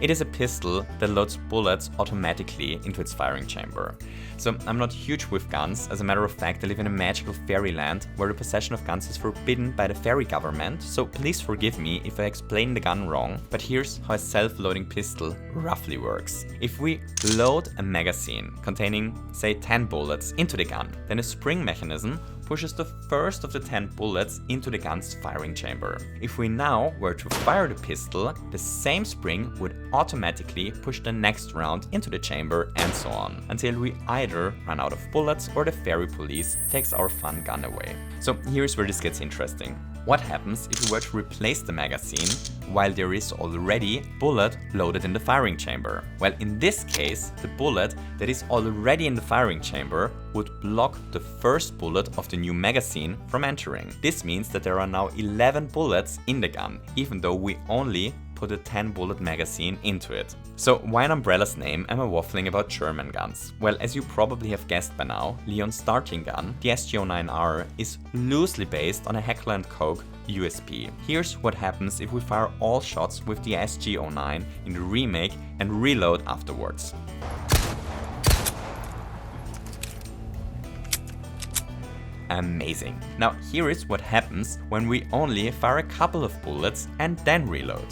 S1: it is a pistol that loads bullets automatically into its firing chamber. So I'm not huge with guns. As a matter of fact, I live in a magical fairyland where the possession of guns is forbidden by the fairy government, so please forgive me if I explain the gun wrong, but here's how a self-loading pistol roughly works. If we load a magazine containing, say, 10 bullets into the gun, then a spring mechanism pushes the first of the 10 bullets into the gun's firing chamber. If we now were to fire the pistol, the same spring would automatically push the next round into the chamber and so on, until we either run out of bullets or the fairy police takes our fun gun away. So here's where this gets interesting. What happens if we were to replace the magazine while there is already a bullet loaded in the firing chamber? Well, in this case, the bullet that is already in the firing chamber would block the first bullet of the new magazine from entering. This means that there are now 11 bullets in the gun, even though we only put a 10 bullet magazine into it. So why in Umbrella's name am I waffling about German guns? Well, as you probably have guessed by now, Leon's starting gun, the SG-09R, is loosely based on a Heckler & Koch USP. Here's what happens if we fire all shots with the SG-09 in the remake and reload afterwards. Amazing. Now here is what happens when we only fire a couple of bullets and then reload.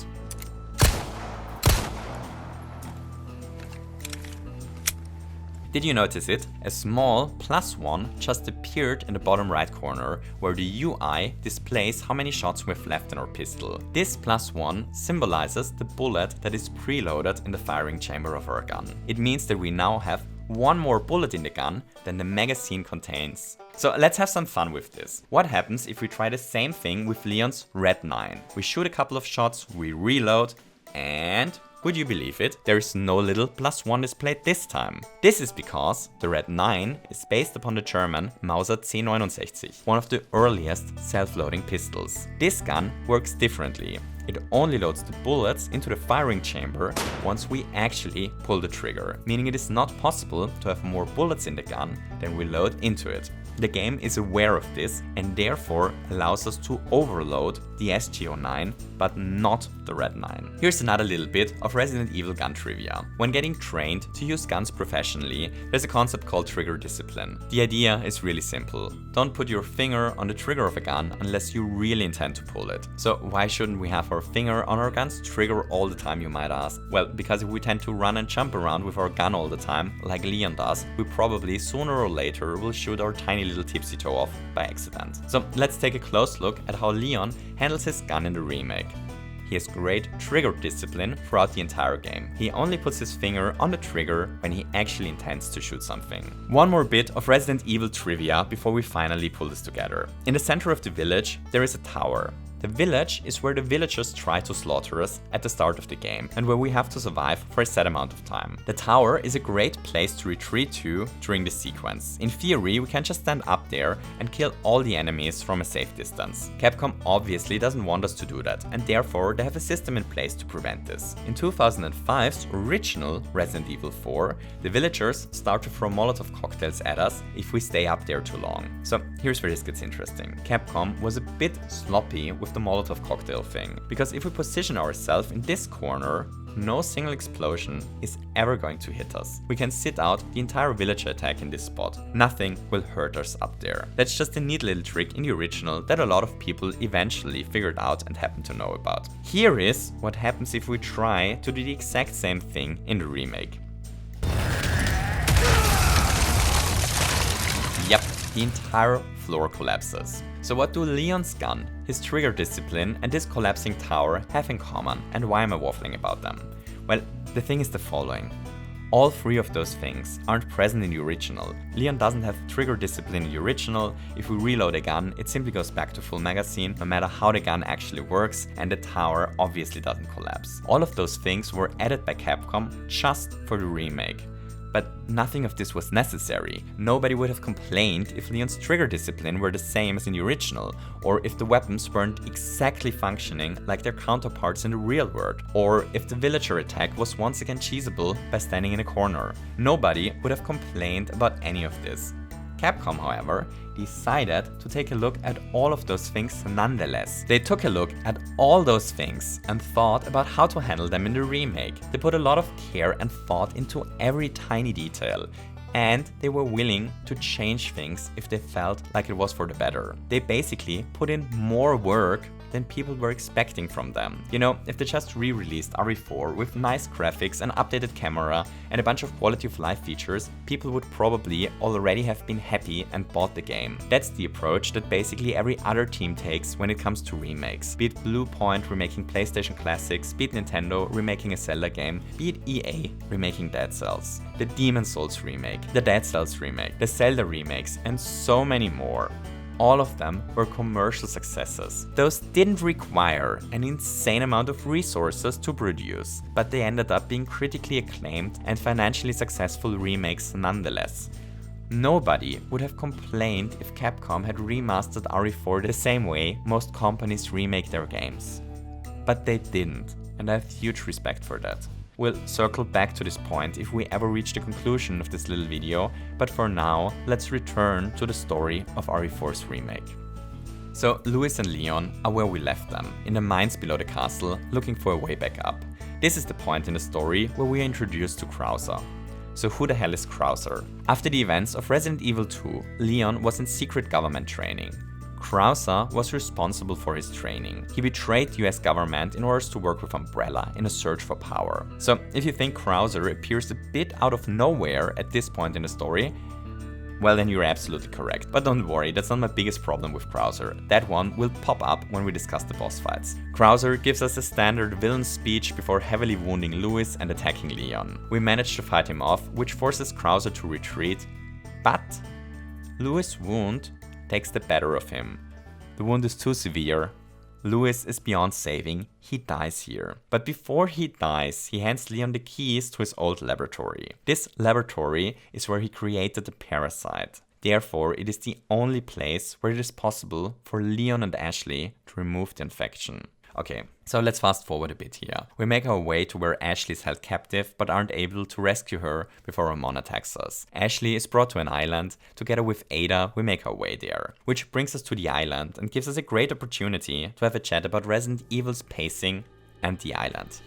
S1: Did you notice it? A small +1 just appeared in the bottom right corner, where the UI displays how many shots we've left in our pistol. This +1 symbolizes the bullet that is preloaded in the firing chamber of our gun. It means that we now have one more bullet in the gun than the magazine contains. So let's have some fun with this. What happens if we try the same thing with Leon's Red 9? We shoot a couple of shots, we reload, and would you believe it? There is no little +1 displayed this time. This is because the Red 9 is based upon the German Mauser C69, one of the earliest self-loading pistols. This gun works differently. it only loads the bullets into the firing chamber once we actually pull the trigger, meaning it is not possible to have more bullets in the gun than we load into it. The game is aware of this and therefore allows us to overload the SG09, but not the Red 9. Here's another little bit of Resident Evil gun trivia. When getting trained to use guns professionally, there's a concept called trigger discipline. The idea is really simple. Don't put your finger on the trigger of a gun unless you really intend to pull it. So why shouldn't we have our finger on our gun's trigger all the time, you might ask? Well, because if we tend to run and jump around with our gun all the time, like Leon does, we probably sooner or later will shoot our tiny little tipsy toe off by accident. So let's take a close look at how Leon handles his gun in the remake. He has great trigger discipline throughout the entire game. He only puts his finger on the trigger when he actually intends to shoot something. One more bit of Resident Evil trivia before we finally pull this together. In the center of the village, there is a tower. The village is where the villagers try to slaughter us at the start of the game and where we have to survive for a set amount of time. The tower is a great place to retreat to during the sequence. In theory, we can just stand up there and kill all the enemies from a safe distance. Capcom obviously doesn't want us to do that, and therefore they have a system in place to prevent this. In 2005's original Resident Evil 4, the villagers start to throw Molotov cocktails at us if we stay up there too long. So here's where this gets interesting. Capcom was a bit sloppy with the Molotov cocktail thing, because if we position ourselves in this corner, no single explosion is ever going to hit us. We can sit out the entire villager attack in this spot. Nothing will hurt us up there. That's just a neat little trick in the original that a lot of people eventually figured out and happen to know about. Here is what happens if we try to do the exact same thing in the remake. Yep, the entire floor collapses. So what do Leon's gun, his trigger discipline, and this collapsing tower have in common, and why am I waffling about them? Well, the thing is the following. All three of those things aren't present in the original. Leon doesn't have trigger discipline in the original. If we reload a gun, it simply goes back to full magazine, no matter how the gun actually works, and the tower obviously doesn't collapse. All of those things were added by Capcom just for the remake. But nothing of this was necessary. Nobody would have complained if Leon's trigger discipline were the same as in the original, or if the weapons weren't exactly functioning like their counterparts in the real world, or if the villager attack was once again cheesable by standing in a corner. Nobody would have complained about any of this. Capcom, however, decided to take a look at all of those things nonetheless. They took a look at all those things and thought about how to handle them in the remake. They put a lot of care and thought into every tiny detail, and they were willing to change things if they felt like it was for the better. They basically put in more work than people were expecting from them. You know, if they just re-released RE4 with nice graphics, an updated camera, and a bunch of quality of life features, people would probably already have been happy and bought the game. That's the approach that basically every other team takes when it comes to remakes. Be it Blue Point remaking PlayStation classics, be it Nintendo remaking a Zelda game, be it EA remaking Dead Cells, the Demon's Souls remake, the Dead Cells remake, the Zelda remakes, and so many more. All of them were commercial successes. Those didn't require an insane amount of resources to produce, but they ended up being critically acclaimed and financially successful remakes nonetheless. Nobody would have complained if Capcom had remastered RE4 the same way most companies remake their games. But they didn't, and I have huge respect for that. We'll circle back to this point if we ever reach the conclusion of this little video, but for now, let's return to the story of RE4's remake. So, Louis and Leon are where we left them, in the mines below the castle, looking for a way back up. This is the point in the story where we are introduced to Krauser. So who the hell is Krauser? After the events of Resident Evil 2, Leon was in secret government training. Krauser was responsible for his training. He betrayed the US government in order to work with Umbrella in a search for power. So if you think Krauser appears a bit out of nowhere at this point in the story, well then you're absolutely correct. But don't worry, that's not my biggest problem with Krauser. That one will pop up when we discuss the boss fights. Krauser gives us a standard villain speech before heavily wounding Louis and attacking Leon. We manage to fight him off, which forces Krauser to retreat, but Louis' wound takes the better of him. The wound is too severe. Louis is beyond saving. He dies here. But before he dies, he hands Leon the keys to his old laboratory. This laboratory is where he created the parasite. Therefore, it is the only place where it is possible for Leon and Ashley to remove the infection. Okay, so let's fast forward a bit here. We make our way to where Ashley is held captive, but aren't able to rescue her before Ramon attacks us. Ashley is brought to an island. Together with Ada, we make our way there. Which brings us to the island and gives us a great opportunity to have a chat about Resident Evil's pacing and the island.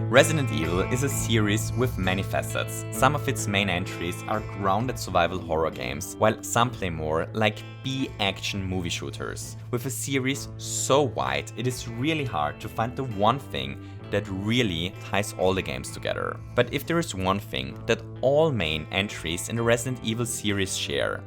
S1: Resident Evil is a series with many facets. Some of its main entries are grounded survival horror games, while some play more like B-action movie shooters. With a series so wide, it is really hard to find the one thing that really ties all the games together. But if there is one thing that all main entries in the Resident Evil series share,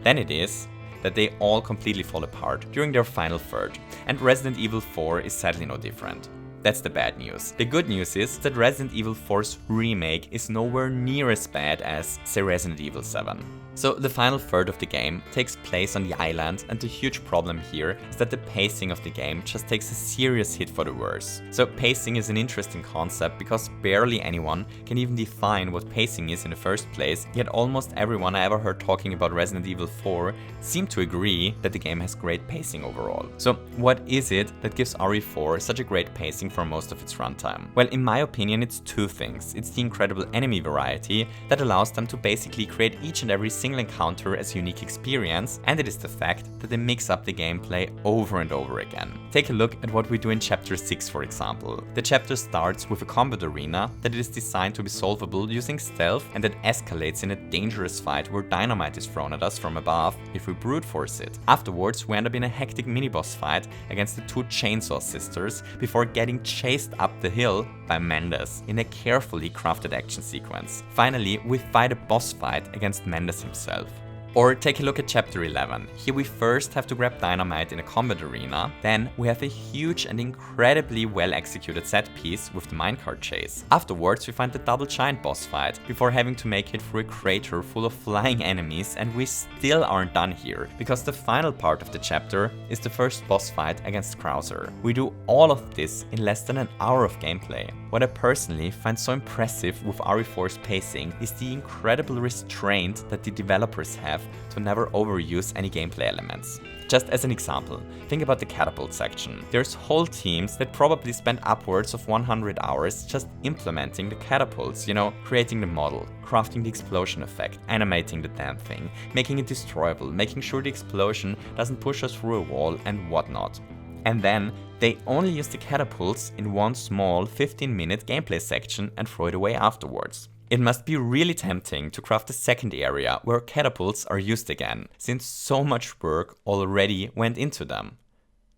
S1: then it is that they all completely fall apart during their final third, and Resident Evil 4 is sadly no different. That's the bad news. The good news is that Resident Evil 4's remake is nowhere near as bad as, say, Resident Evil 7. So the final third of the game takes place on the island, and the huge problem here is that the pacing of the game just takes a serious hit for the worse. So pacing is an interesting concept because barely anyone can even define what pacing is in the first place, yet almost everyone I ever heard talking about Resident Evil 4 seemed to agree that the game has great pacing overall. So what is it that gives RE4 such a great pacing for most of its runtime? Well, in my opinion, it's two things. It's the incredible enemy variety that allows them to basically create each and every single encounter as a unique experience, and it is the fact that they mix up the gameplay over and over again. Take a look at what we do in Chapter 6, for example. The chapter starts with a combat arena that is designed to be solvable using stealth, and that escalates in a dangerous fight where dynamite is thrown at us from above if we brute force it. Afterwards, we end up in a hectic mini-boss fight against the two Chainsaw Sisters before getting chased up the hill by Mendes in a carefully crafted action sequence. Finally, we fight a boss fight against Mendes himself. Or take a look at Chapter 11. Here we first have to grab dynamite in a combat arena, then we have a huge and incredibly well executed set piece with the minecart chase. Afterwards we find the double giant boss fight, before having to make it through a crater full of flying enemies, and we still aren't done here, because the final part of the chapter is the first boss fight against Krauser. We do all of this in less than an hour of gameplay. What I personally find so impressive with RE4's pacing is the incredible restraint that the developers have to never overuse any gameplay elements. Just as an example, think about the catapult section. There's whole teams that probably spend upwards of 100 hours just implementing the catapults, creating the model, crafting the explosion effect, animating the damn thing, making it destroyable, making sure the explosion doesn't push us through a wall and whatnot. And then they only use the catapults in one small 15-minute gameplay section and throw it away afterwards. It must be really tempting to craft a second area where catapults are used again, since so much work already went into them.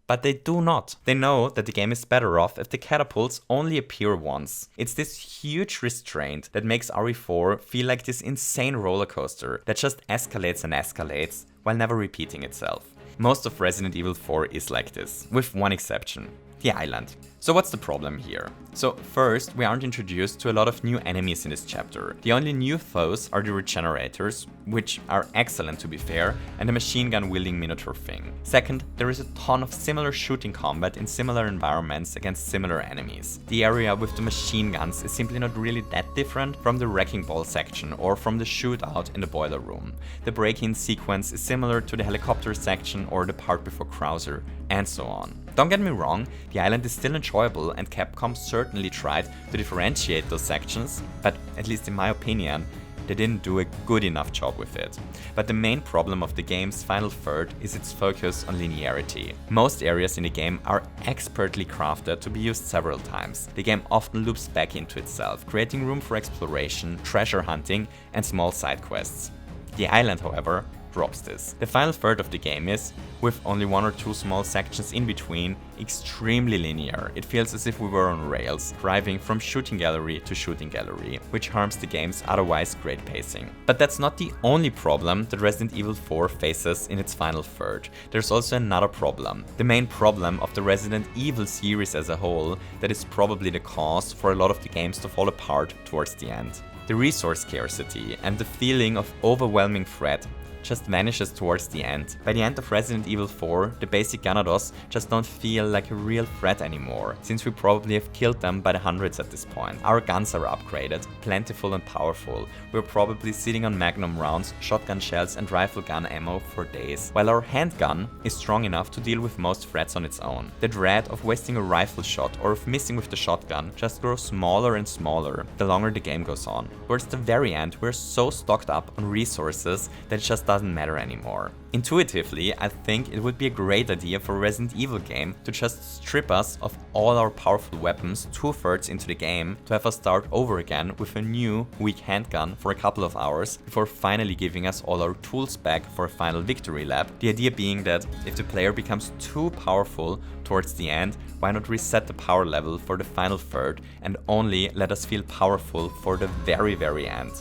S1: But they do not. They know that the game is better off if the catapults only appear once. It's this huge restraint that makes RE4 feel like this insane roller coaster that just escalates and escalates while never repeating itself. Most of Resident Evil 4 is like this, with one exception: the island. So what's the problem here? So first, we aren't introduced to a lot of new enemies in this chapter. The only new foes are the regenerators, which are excellent to be fair, and the machine gun wielding Minotaur thing. Second, there is a ton of similar shooting combat in similar environments against similar enemies. The area with the machine guns is simply not really that different from the wrecking ball section or from the shootout in the boiler room. The break-in sequence is similar to the helicopter section or the part before Krauser, and so on. Don't get me wrong, the island is still enjoyable, and Capcom certainly tried to differentiate those sections, but at least in my opinion, they didn't do a good enough job with it. But the main problem of the game's final third is its focus on linearity. Most areas in the game are expertly crafted to be used several times. The game often loops back into itself, creating room for exploration, treasure hunting, and small side quests. The island, however, drops this. The final third of the game is, with only one or two small sections in between, extremely linear. It feels as if we were on rails, driving from shooting gallery to shooting gallery, which harms the game's otherwise great pacing. But that's not the only problem that Resident Evil 4 faces in its final third. There's also another problem. The main problem of the Resident Evil series as a whole that is probably the cause for a lot of the games to fall apart towards the end. The resource scarcity and the feeling of overwhelming threat just vanishes towards the end. By the end of Resident Evil 4, the basic Ganados just don't feel like a real threat anymore, since we probably have killed them by the hundreds at this point. Our guns are upgraded, plentiful and powerful. We're probably sitting on magnum rounds, shotgun shells and rifle gun ammo for days, while our handgun is strong enough to deal with most threats on its own. The dread of wasting a rifle shot or of missing with the shotgun just grows smaller and smaller the longer the game goes on. Towards the very end, we're so stocked up on resources that it just doesn't matter anymore. Intuitively, I think it would be a great idea for a Resident Evil game to just strip us of all our powerful weapons 2/3 into the game, to have us start over again with a new, weak handgun for a couple of hours before finally giving us all our tools back for a final victory lap. The idea being that if the player becomes too powerful towards the end, why not reset the power level for the final third and only let us feel powerful for the very end.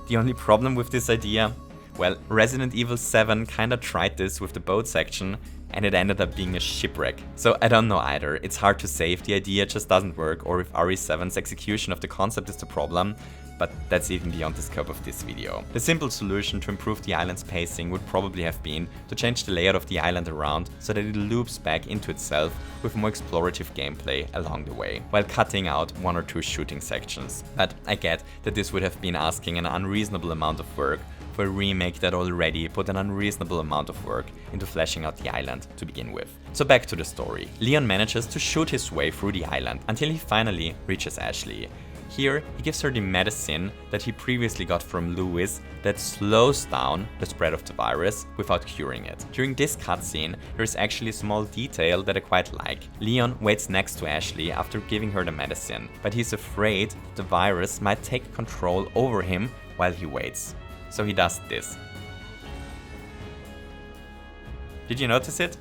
S1: The only problem with this idea? Well, Resident Evil 7 kinda tried this with the boat section and it ended up being a shipwreck. So I don't know either. It's hard to say if the idea just doesn't work or if RE7's execution of the concept is the problem, but that's even beyond the scope of this video. The simple solution to improve the island's pacing would probably have been to change the layout of the island around so that it loops back into itself with more explorative gameplay along the way, while cutting out 1 or 2 shooting sections. But I get that this would have been asking an unreasonable amount of work for a remake that already put an unreasonable amount of work into fleshing out the island to begin with. So back to the story. Leon manages to shoot his way through the island until he finally reaches Ashley. Here, he gives her the medicine that he previously got from Lewis that slows down the spread of the virus without curing it. During this cutscene, there is actually a small detail that I quite like. Leon waits next to Ashley after giving her the medicine, but he's afraid the virus might take control over him while he waits. So he does this. Did you notice it?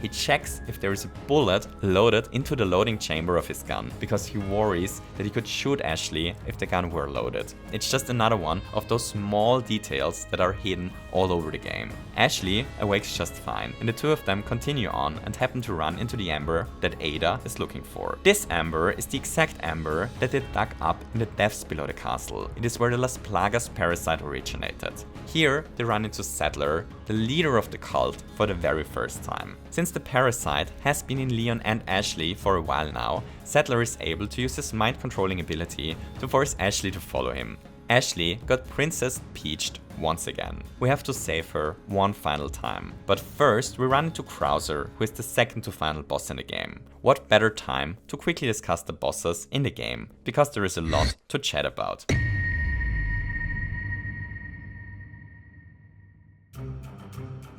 S1: He checks if there is a bullet loaded into the loading chamber of his gun, because he worries that he could shoot Ashley if the gun were loaded. It's just another one of those small details that are hidden all over the game. Ashley awakes just fine, and the two of them continue on and happen to run into the amber that Ada is looking for. This amber is the exact amber that they dug up in the depths below the castle. It is where the Las Plagas parasite originated. Here, they run into Sattler, the leader of the cult, for the very first time. Since the parasite has been in Leon and Ashley for a while now, Sattler is able to use his mind-controlling ability to force Ashley to follow him. Ashley got Princess Peached once again. We have to save her one final time. But first, we run into Krauser, who is the second to final boss in the game. What better time to quickly discuss the bosses in the game, because there is a lot to chat about.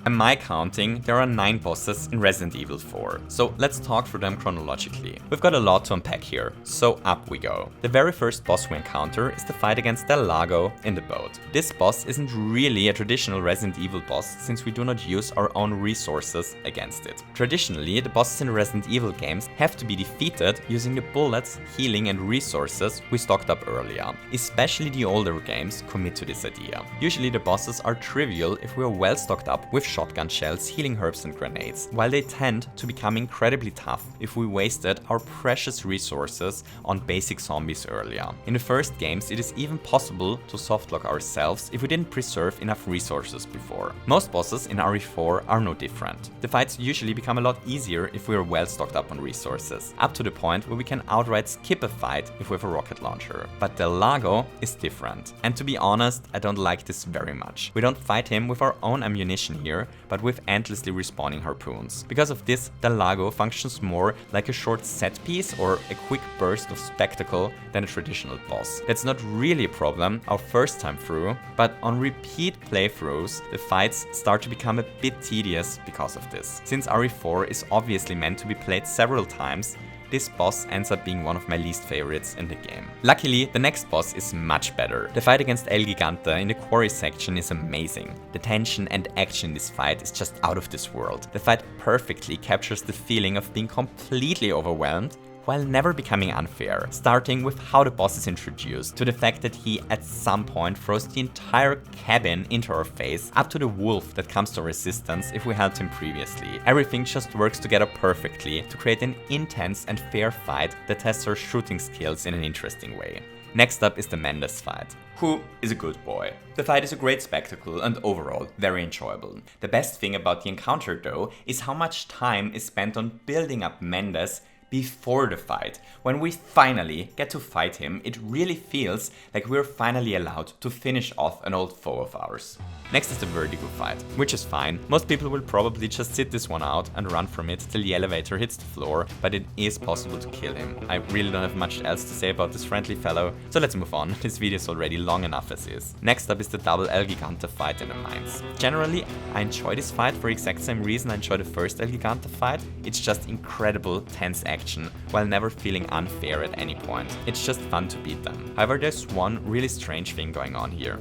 S1: By my counting, there are 9 bosses in Resident Evil 4, so let's talk through them chronologically. We've got a lot to unpack here, so up we go. The very first boss we encounter is the fight against Del Lago in the boat. This boss isn't really a traditional Resident Evil boss, since we do not use our own resources against it. Traditionally, the bosses in Resident Evil games have to be defeated using the bullets, healing and resources we stocked up earlier. Especially the older games commit to this idea. Usually the bosses are trivial if we are well stocked up with shotgun shells, healing herbs and grenades, while they tend to become incredibly tough if we wasted our precious resources on basic zombies earlier. In the first games, it is even possible to softlock ourselves if we didn't preserve enough resources before. Most bosses in RE4 are no different. The fights usually become a lot easier if we are well stocked up on resources, up to the point where we can outright skip a fight if we have a rocket launcher. But Del Lago is different, and to be honest, I don't like this very much. We don't fight him with our own ammunition here, but with endlessly respawning harpoons. Because of this, Del Lago functions more like a short set piece or a quick burst of spectacle than a traditional boss. That's not really a problem our first time through, but on repeat playthroughs, the fights start to become a bit tedious because of this. Since RE4 is obviously meant to be played several times, this boss ends up being one of my least favorites in the game. Luckily, the next boss is much better. The fight against El Gigante in the quarry section is amazing. The tension and action in this fight is just out of this world. The fight perfectly captures the feeling of being completely overwhelmed while never becoming unfair, starting with how the boss is introduced, to the fact that he at some point throws the entire cabin into our face, up to the wolf that comes to our assistance if we helped him previously. Everything just works together perfectly to create an intense and fair fight that tests our shooting skills in an interesting way. Next up is the Mendes fight, who is a good boy. The fight is a great spectacle and overall very enjoyable. The best thing about the encounter though is how much time is spent on building up Mendes before the fight. When we finally get to fight him, it really feels like we're finally allowed to finish off an old foe of ours. Next is the Vertigo fight, which is fine. Most people will probably just sit this one out and run from it till the elevator hits the floor, but it is possible to kill him. I really don't have much else to say about this friendly fellow, so let's move on. This video is already long enough as is. Next up is the double El Gigante fight in the mines. Generally, I enjoy this fight for the exact same reason I enjoyed the first El Gigante fight. It's just incredible, tense action, while never feeling unfair at any point. It's just fun to beat them. However, there's one really strange thing going on here.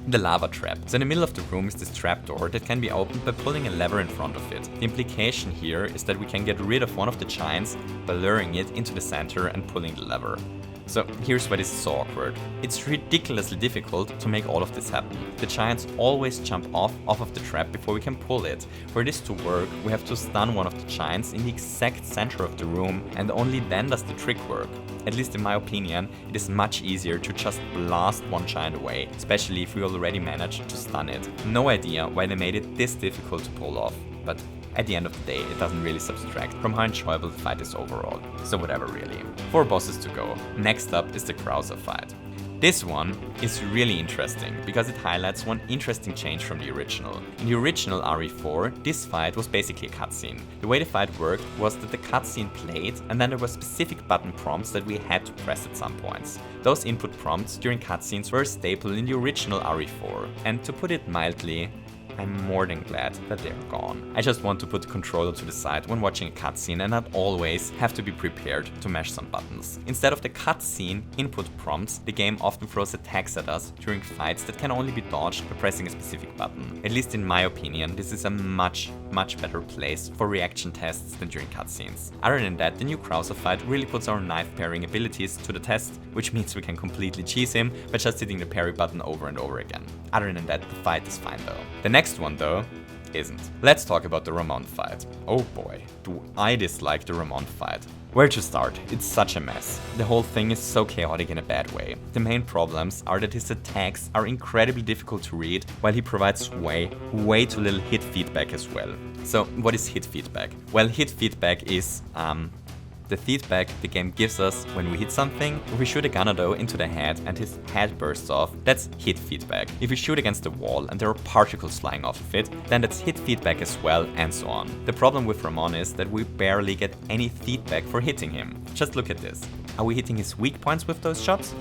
S1: The lava trap. So in the middle of the room is this trapdoor that can be opened by pulling a lever in front of it. The implication here is that we can get rid of one of the giants by luring it into the center and pulling the lever. So here's why this is so awkward. It's ridiculously difficult to make all of this happen. The giants always jump off of the trap before we can pull it. For this to work, we have to stun one of the giants in the exact center of the room, and only then does the trick work. At least in my opinion, it is much easier to just blast one giant away, especially if we already managed to stun it. No idea why they made it this difficult to pull off, but at the end of the day, it doesn't really subtract from how enjoyable the fight is overall. So whatever really. 4 bosses to go. Next up is the Krauser fight. This one is really interesting because it highlights one interesting change from the original. In the original RE4, this fight was basically a cutscene. The way the fight worked was that the cutscene played and then there were specific button prompts that we had to press at some points. Those input prompts during cutscenes were a staple in the original RE4, and to put it mildly, I'm more than glad that they're gone. I just want to put the controller to the side when watching a cutscene and not always have to be prepared to mash some buttons. Instead of the cutscene input prompts, the game often throws attacks at us during fights that can only be dodged by pressing a specific button. At least in my opinion, this is a much better place for reaction tests than during cutscenes. Other than that, the new Krauser fight really puts our knife parrying abilities to the test, which means we can completely cheese him by just hitting the parry button over and over again. Other than that, the fight is fine though. The next one though isn't. Let's talk about the Ramon fight. Oh boy, do I dislike the Ramon fight. Where to start? It's such a mess. The whole thing is so chaotic in a bad way. The main problems are that his attacks are incredibly difficult to read, while he provides way too little hit feedback as well. So what is hit feedback? Well, hit feedback is the feedback the game gives us when we hit something. If we shoot a Ganado into the head and his head bursts off, that's hit feedback. If we shoot against the wall and there are particles flying off of it, then that's hit feedback as well, and so on. The problem with Ramon is that we barely get any feedback for hitting him. Just look at this. Are we hitting his weak points with those shots?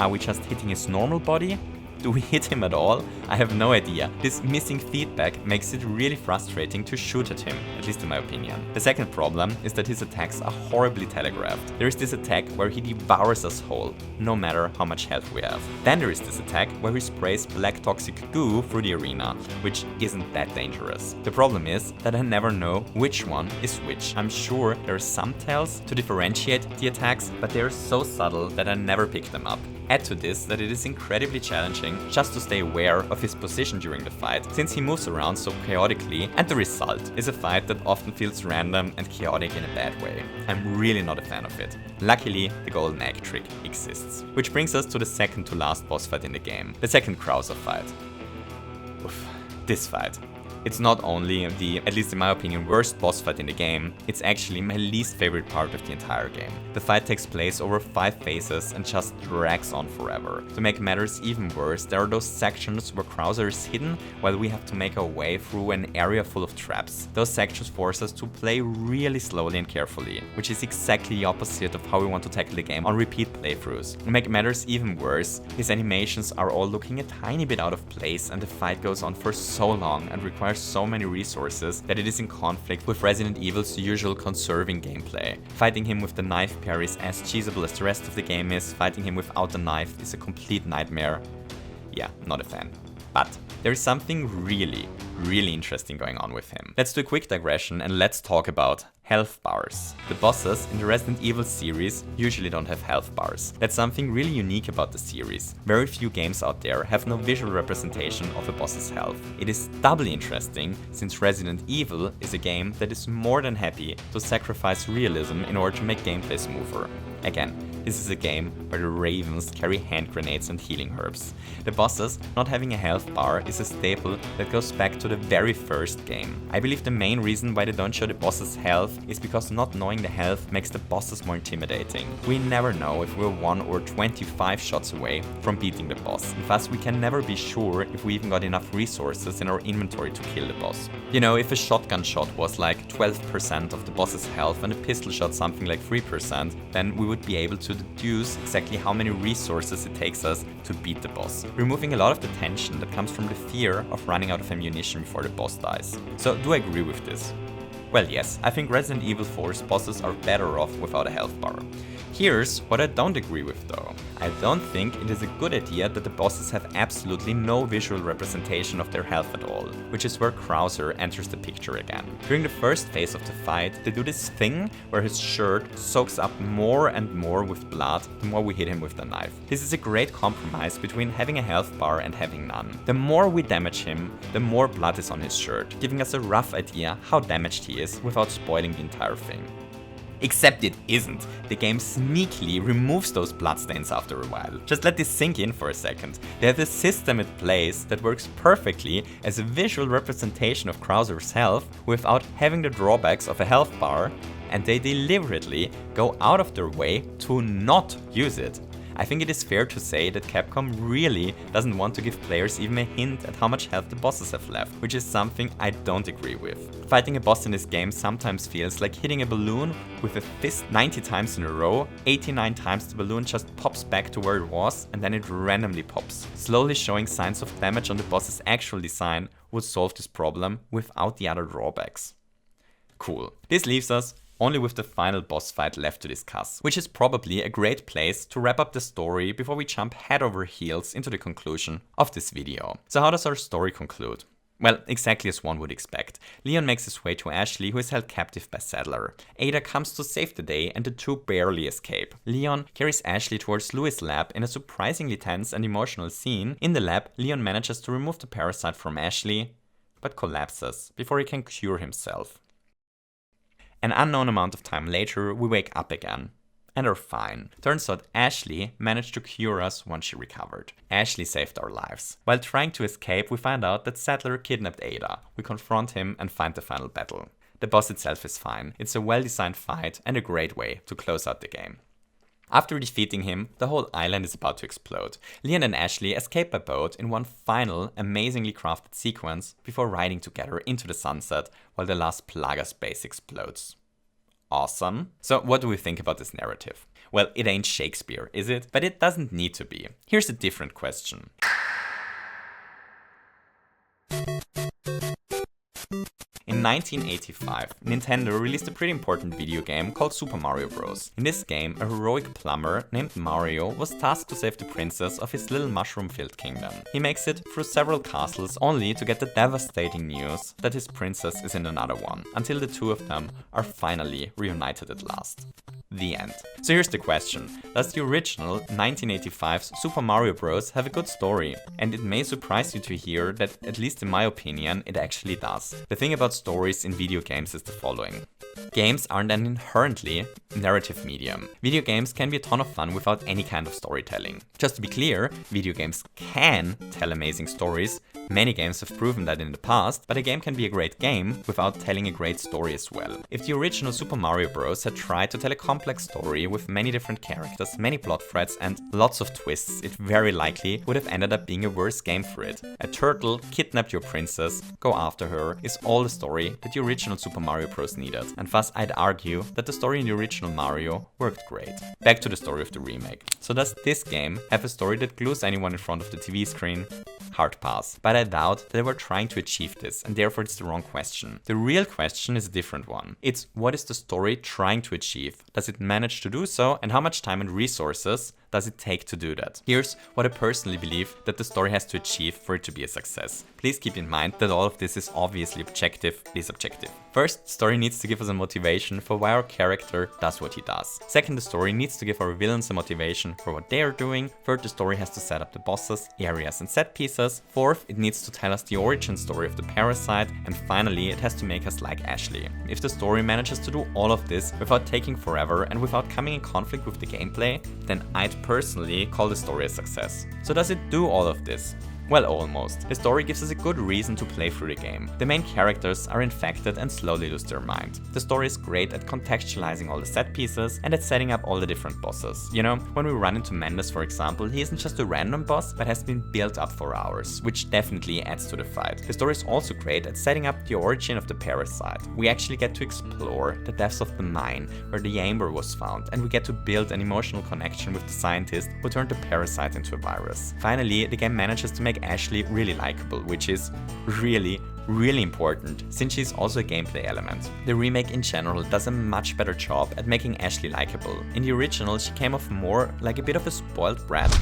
S1: Are we just hitting his normal body? Do we hit him at all? I have no idea. This missing feedback makes it really frustrating to shoot at him, at least in my opinion. The second problem is that his attacks are horribly telegraphed. There is this attack where he devours us whole, no matter how much health we have. Then there is this attack where he sprays black toxic goo through the arena, which isn't that dangerous. The problem is that I never know which one is which. I'm sure there are some tells to differentiate the attacks, but they are so subtle that I never pick them up. Add to this that it is incredibly challenging just to stay aware of his position during the fight, since he moves around so chaotically, and the result is a fight that often feels random and chaotic in a bad way. I'm really not a fan of it. Luckily, the golden egg trick exists. Which brings us to the second to last boss fight in the game, the second Krauser fight. Oof, this fight. It's not only the, at least in my opinion, worst boss fight in the game, it's actually my least favorite part of the entire game. The fight takes place over 5 phases and just drags on forever. To make matters even worse, there are those sections where Krauser is hidden while we have to make our way through an area full of traps. Those sections force us to play really slowly and carefully, which is exactly the opposite of how we want to tackle the game on repeat playthroughs. To make matters even worse, his animations are all looking a tiny bit out of place, and the fight goes on for so long and requires so many resources that it is in conflict with Resident Evil's usual conserving gameplay. Fighting him with the knife parry is as cheesable as the rest of the game is. Fighting him without the knife is a complete nightmare. Yeah, not a fan. But there is something really interesting going on with him. Let's do a quick digression and let's talk about health bars. The bosses in the Resident Evil series usually don't have health bars. That's something really unique about the series. Very few games out there have no visual representation of a boss's health. It is doubly interesting since Resident Evil is a game that is more than happy to sacrifice realism in order to make gameplay smoother. Again, This is a game where the ravens carry hand grenades and healing herbs. The bosses not having a health bar is a staple that goes back to the very first game. I believe the main reason why they don't show the boss's health is because not knowing the health makes the bosses more intimidating. We never know if we're 1 or 25 shots away from beating the boss, and thus we can never be sure if we even got enough resources in our inventory to kill the boss. You know, if a shotgun shot was like 12% of the boss's health and a pistol shot something like 3%, then we would be able to deduce exactly how many resources it takes us to beat the boss, removing a lot of the tension that comes from the fear of running out of ammunition before the boss dies. So do I agree with this? Well, yes, I think Resident Evil 4's bosses are better off without a health bar. Here's what I don't agree with though. I don't think it is a good idea that the bosses have absolutely no visual representation of their health at all, which is where Krauser enters the picture again. During the first phase of the fight, they do this thing where his shirt soaks up more and more with blood the more we hit him with the knife. This is a great compromise between having a health bar and having none. The more we damage him, the more blood is on his shirt, giving us a rough idea how damaged he is without spoiling the entire thing. Except it isn't. The game sneakily removes those bloodstains after a while. Just let this sink in for a second. They have a system in place that works perfectly as a visual representation of Krauser's health without having the drawbacks of a health bar, and they deliberately go out of their way to not use it. I think it is fair to say that Capcom really doesn't want to give players even a hint at how much health the bosses have left, which is something I don't agree with. Fighting a boss in this game sometimes feels like hitting a balloon with a fist 90 times in a row. 89 times the balloon just pops back to where it was and then it randomly pops. Slowly showing signs of damage on the boss's actual design would solve this problem without the other drawbacks. Cool. This leaves us only with the final boss fight left to discuss, which is probably a great place to wrap up the story before we jump head over heels into the conclusion of this video. So how does our story conclude? Well, exactly as one would expect. Leon makes his way to Ashley, who is held captive by Sadler. Ada comes to save the day and the two barely escape. Leon carries Ashley towards Louis' lab in a surprisingly tense and emotional scene. In the lab, Leon manages to remove the parasite from Ashley, but collapses before he can cure himself. An unknown amount of time later, we wake up again and are fine. Turns out Ashley managed to cure us once she recovered. Ashley saved our lives. While trying to escape, we find out that Sadler kidnapped Ada. We confront him and find the final battle. The boss itself is fine. It's a well-designed fight and a great way to close out the game. After defeating him, the whole island is about to explode. Leon and Ashley escape by boat in one final, amazingly crafted sequence before riding together into the sunset while the last Plagas base explodes. Awesome. So what do we think about this narrative? Well, it ain't Shakespeare, is it? But it doesn't need to be. Here's a different question. In 1985, Nintendo released a pretty important video game called Super Mario Bros. In this game, a heroic plumber named Mario was tasked to save the princess of his little mushroom-filled kingdom. He makes it through several castles only to get the devastating news that his princess is in another one, until the two of them are finally reunited at last. The end. So here's the question. Does the original 1985's Super Mario Bros. Have a good story? And it may surprise you to hear that, at least in my opinion, it actually does. The thing about stories in video games is the following. Games aren't an inherently narrative medium. Video games can be a ton of fun without any kind of storytelling. Just to be clear, video games can tell amazing stories. Many games have proven that in the past, but a game can be a great game without telling a great story as well. If the original Super Mario Bros. Had tried to tell a complex story with many different characters, many plot threads, and lots of twists, it very likely would have ended up being a worse game for it. A turtle kidnapped your princess, go after her, is all the story that the original Super Mario Bros. Needed, and thus I'd argue that the story in the original Mario worked great. Back to the story of the remake. So does this game have a story that glues anyone in front of the TV screen? Hard pass. But I doubt that they were trying to achieve this, and therefore it's the wrong question. The real question is a different one. It's what is the story trying to achieve? Does it manage to do so, and how much time and resources does it take to do that? Here's what I personally believe that the story has to achieve for it to be a success. Please keep in mind that all of this is obviously objective. It is objective. First, story needs to give us a motivation for why our character does what he does. Second, the story needs to give our villains a motivation for what they are doing. Third, the story has to set up the bosses, areas and set pieces. Fourth, it needs to tell us the origin story of the parasite. And finally, it has to make us like Ashley. If the story manages to do all of this without taking forever and without coming in conflict with the gameplay, then I'd personally call the story a success. So does it do all of this? Well, almost. The story gives us a good reason to play through the game. The main characters are infected and slowly lose their mind. The story is great at contextualizing all the set pieces and at setting up all the different bosses. You know, when we run into Mendes, for example, he isn't just a random boss, but has been built up for hours, which definitely adds to the fight. The story is also great at setting up the origin of the parasite. We actually get to explore the depths of the mine where the amber was found, and we get to build an emotional connection with the scientist who turned the parasite into a virus. Finally, the game manages to make Ashley really likable, which is really important, since she's also a gameplay element. The remake in general does a much better job at making Ashley likable. In the original, she came off more like a bit of a spoiled brat.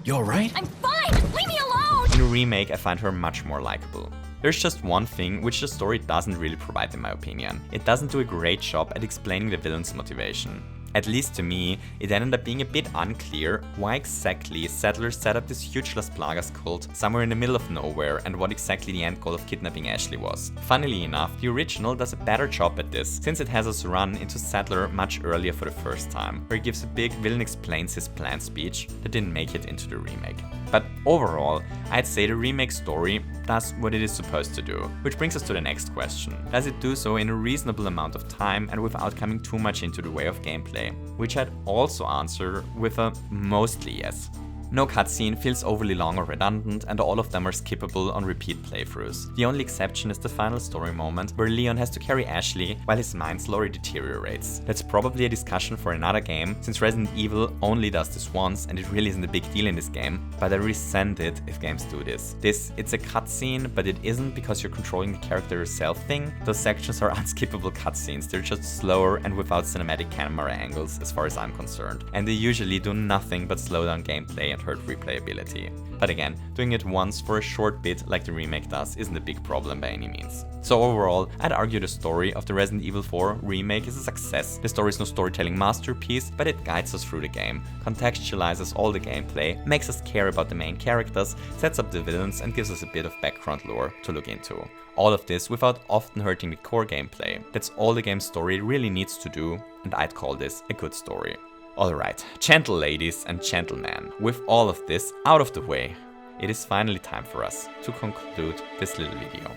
S2: You alright?
S5: I'm fine! Leave me alone!
S1: In the remake, I find her much more likable. There's just one thing which the story doesn't really provide in my opinion. It doesn't do a great job at explaining the villain's motivation. At least to me, it ended up being a bit unclear why exactly settlers set up this huge Las Plagas cult somewhere in the middle of nowhere and what exactly the end goal of kidnapping Ashley was. Funnily enough, the original does a better job at this, since it has us run into Settler much earlier for the first time, where he gives a big villain explains his plan speech that didn't make it into the remake. But overall, I'd say the remake story does what it is supposed to do. Which brings us to the next question. Does it do so in a reasonable amount of time and without coming too much into the way of gameplay? Which I'd also answer with a mostly yes. No cutscene feels overly long or redundant, and all of them are skippable on repeat playthroughs. The only exception is the final story moment, where Leon has to carry Ashley while his mind slowly deteriorates. That's probably a discussion for another game, since Resident Evil only does this once and it really isn't a big deal in this game, but I resent it if games do this. It's a cutscene, but it isn't because you're controlling the character yourself thing. Those sections are unskippable cutscenes, they're just slower and without cinematic camera angles as far as I'm concerned, and they usually do nothing but slow down gameplay and hurt replayability. But again, doing it once for a short bit like the remake does isn't a big problem by any means. So overall, I'd argue the story of the Resident Evil 4 remake is a success. The story is no storytelling masterpiece, but it guides us through the game, contextualizes all the gameplay, makes us care about the main characters, sets up the villains and gives us a bit of background lore to look into. All of this without often hurting the core gameplay. That's all the game's story really needs to do, and I'd call this a good story. Alright, gentle ladies and gentlemen, with all of this out of the way, it is finally time for us to conclude this little video.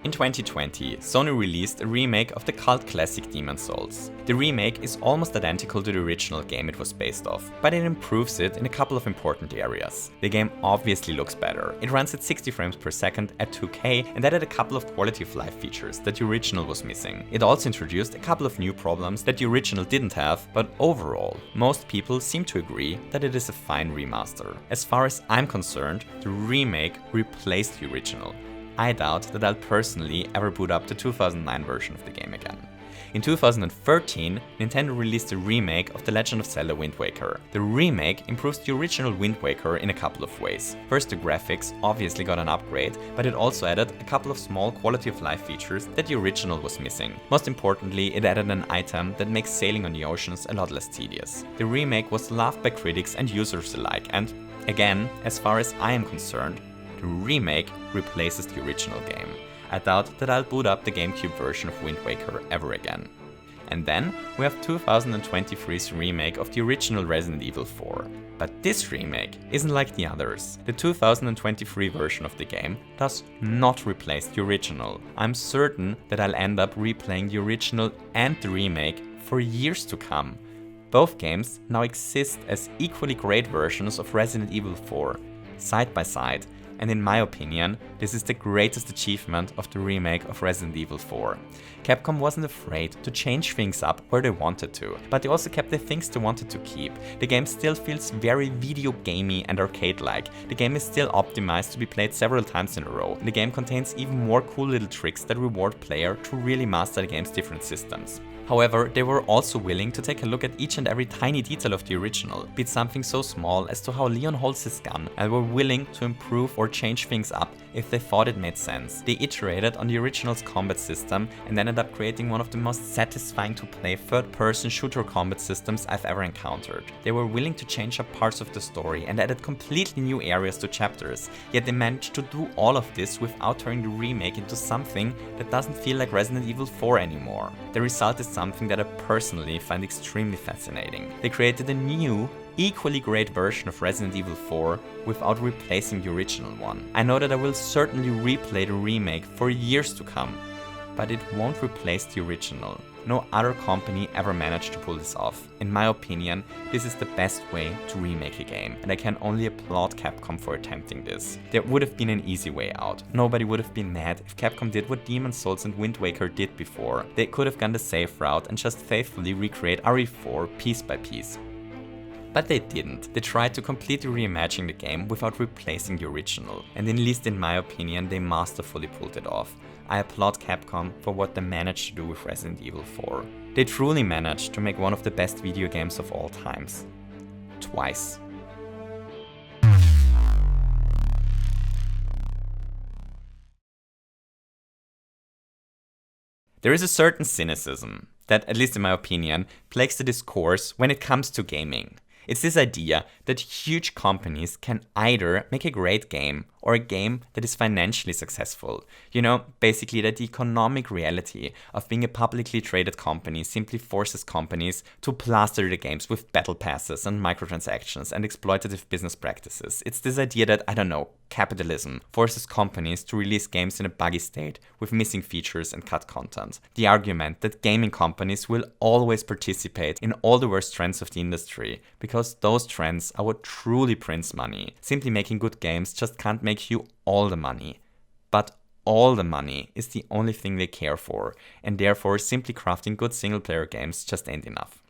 S1: In 2020, Sony released a remake of the cult classic Demon's Souls. The remake is almost identical to the original game it was based off, but it improves it in a couple of important areas. The game obviously looks better. It runs at 60 frames per second at 2K and added a couple of quality of life features that the original was missing. It also introduced a couple of new problems that the original didn't have, but overall, most people seem to agree that it is a fine remaster. As far as I'm concerned, the remake replaced the original. I doubt that I'll personally ever boot up the 2009 version of the game again. In 2013, Nintendo released a remake of The Legend of Zelda Wind Waker. The remake improves the original Wind Waker in a couple of ways. First, the graphics obviously got an upgrade, but it also added a couple of small quality of life features that the original was missing. Most importantly, it added an item that makes sailing on the oceans a lot less tedious. The remake was loved by critics and users alike, and again, as far as I am concerned, the remake replaces the original game. I doubt that I'll boot up the GameCube version of Wind Waker ever again. And then we have 2023's remake of the original Resident Evil 4. But this remake isn't like the others. The 2023 version of the game does not replace the original. I'm certain that I'll end up replaying the original and the remake for years to come. Both games now exist as equally great versions of Resident Evil 4, side by side. And in my opinion, this is the greatest achievement of the remake of Resident Evil 4. Capcom wasn't afraid to change things up where they wanted to, but they also kept the things they wanted to keep. The game still feels very video gamey and arcade-like. The game is still optimized to be played several times in a row. The game contains even more cool little tricks that reward player to really master the game's different systems. However, they were also willing to take a look at each and every tiny detail of the original, be it something so small as to how Leon holds his gun, and were willing to improve or change things up if they thought it made sense. They iterated on the original's combat system and ended up creating one of the most satisfying to play third-person shooter combat systems I've ever encountered. They were willing to change up parts of the story and added completely new areas to chapters, yet they managed to do all of this without turning the remake into something that doesn't feel like Resident Evil 4 anymore. The result is something that I personally find extremely fascinating. They created a new, equally great version of Resident Evil 4 without replacing the original one. I know that I will certainly replay the remake for years to come, but it won't replace the original. No other company ever managed to pull this off. In my opinion, this is the best way to remake a game, and I can only applaud Capcom for attempting this. There would have been an easy way out. Nobody would have been mad if Capcom did what Demon's Souls and Wind Waker did before. They could have gone the safe route and just faithfully recreate RE4 piece by piece. But they didn't. They tried to completely reimagine the game without replacing the original, and at least in my opinion, they masterfully pulled it off. I applaud Capcom for what they managed to do with Resident Evil 4. They truly managed to make one of the best video games of all times. Twice. There is a certain cynicism that, at least in my opinion, plagues the discourse when it comes to gaming. It's this idea that huge companies can either make a great game or a game that is financially successful. You know, basically that the economic reality of being a publicly traded company simply forces companies to plaster the games with battle passes and microtransactions and exploitative business practices. It's this idea that, I don't know, capitalism forces companies to release games in a buggy state with missing features and cut content. The argument that gaming companies will always participate in all the worst trends of the industry because those trends are what truly prints money. Simply making good games just can't make you all the money. But all the money is the only thing they care for, and therefore simply crafting good single-player games just ain't enough.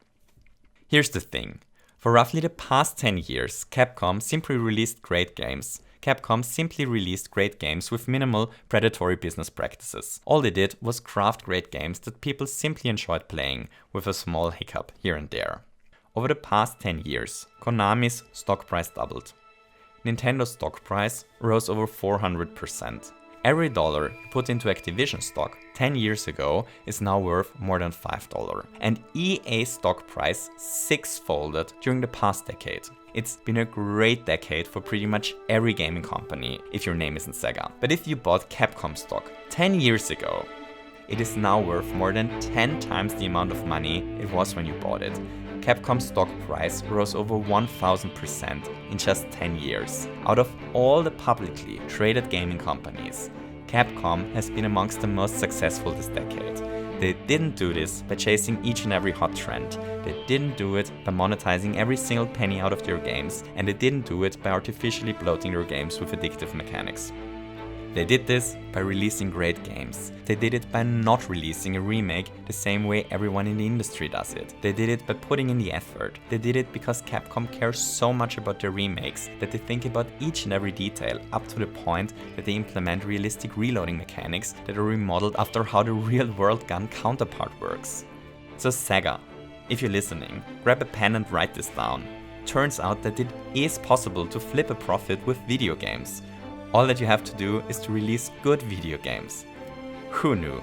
S1: Here's the thing. For roughly the past 10 years, Capcom simply released great games. Capcom simply released great games with minimal predatory business practices. All they did was craft great games that people simply enjoyed playing, with a small hiccup here and there. Over the past 10 years, Konami's stock price doubled. Nintendo's stock price rose over 400%. Every dollar you put into Activision stock 10 years ago is now worth more than $5. And EA's stock price six-folded during the past decade. It's been a great decade for pretty much every gaming company, if your name isn't Sega. But if you bought Capcom stock 10 years ago, it is now worth more than 10 times the amount of money it was when you bought it. Capcom's stock price rose over 1000% in just 10 years. Out of all the publicly traded gaming companies, Capcom has been amongst the most successful this decade. They didn't do this by chasing each and every hot trend. They didn't do it by monetizing every single penny out of their games, and they didn't do it by artificially bloating their games with addictive mechanics. They did this by releasing great games. They did it by not releasing a remake the same way everyone in the industry does it. They did it by putting in the effort. They did it because Capcom cares so much about their remakes that they think about each and every detail, up to the point that they implement realistic reloading mechanics that are remodeled after how the real-world gun counterpart works. So Sega, if you're listening, grab a pen and write this down. Turns out that it is possible to flip a profit with video games. All that you have to do is to release good video games. Who knew?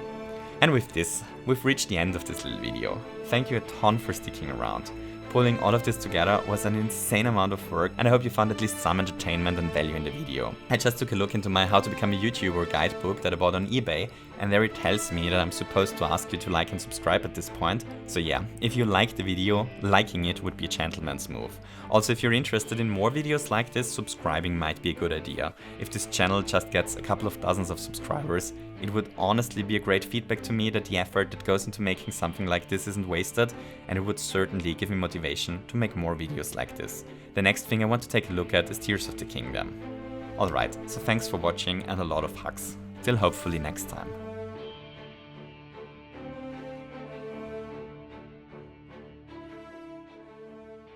S1: And with this, we've reached the end of this little video. Thank you a ton for sticking around. Pulling all of this together was an insane amount of work, and I hope you found at least some entertainment and value in the video. I just took a look into my How to Become a YouTuber guidebook that I bought on eBay, and there it tells me that I'm supposed to ask you to like and subscribe at this point. So yeah, if you liked the video, liking it would be a gentleman's move. Also, if you're interested in more videos like this, subscribing might be a good idea. If this channel just gets a couple of dozens of subscribers, it would honestly be a great feedback to me that the effort that goes into making something like this isn't wasted, and it would certainly give me motivation to make more videos like this. The next thing I want to take a look at is Tears of the Kingdom. Alright, so thanks for watching and a lot of hugs. Till hopefully next time.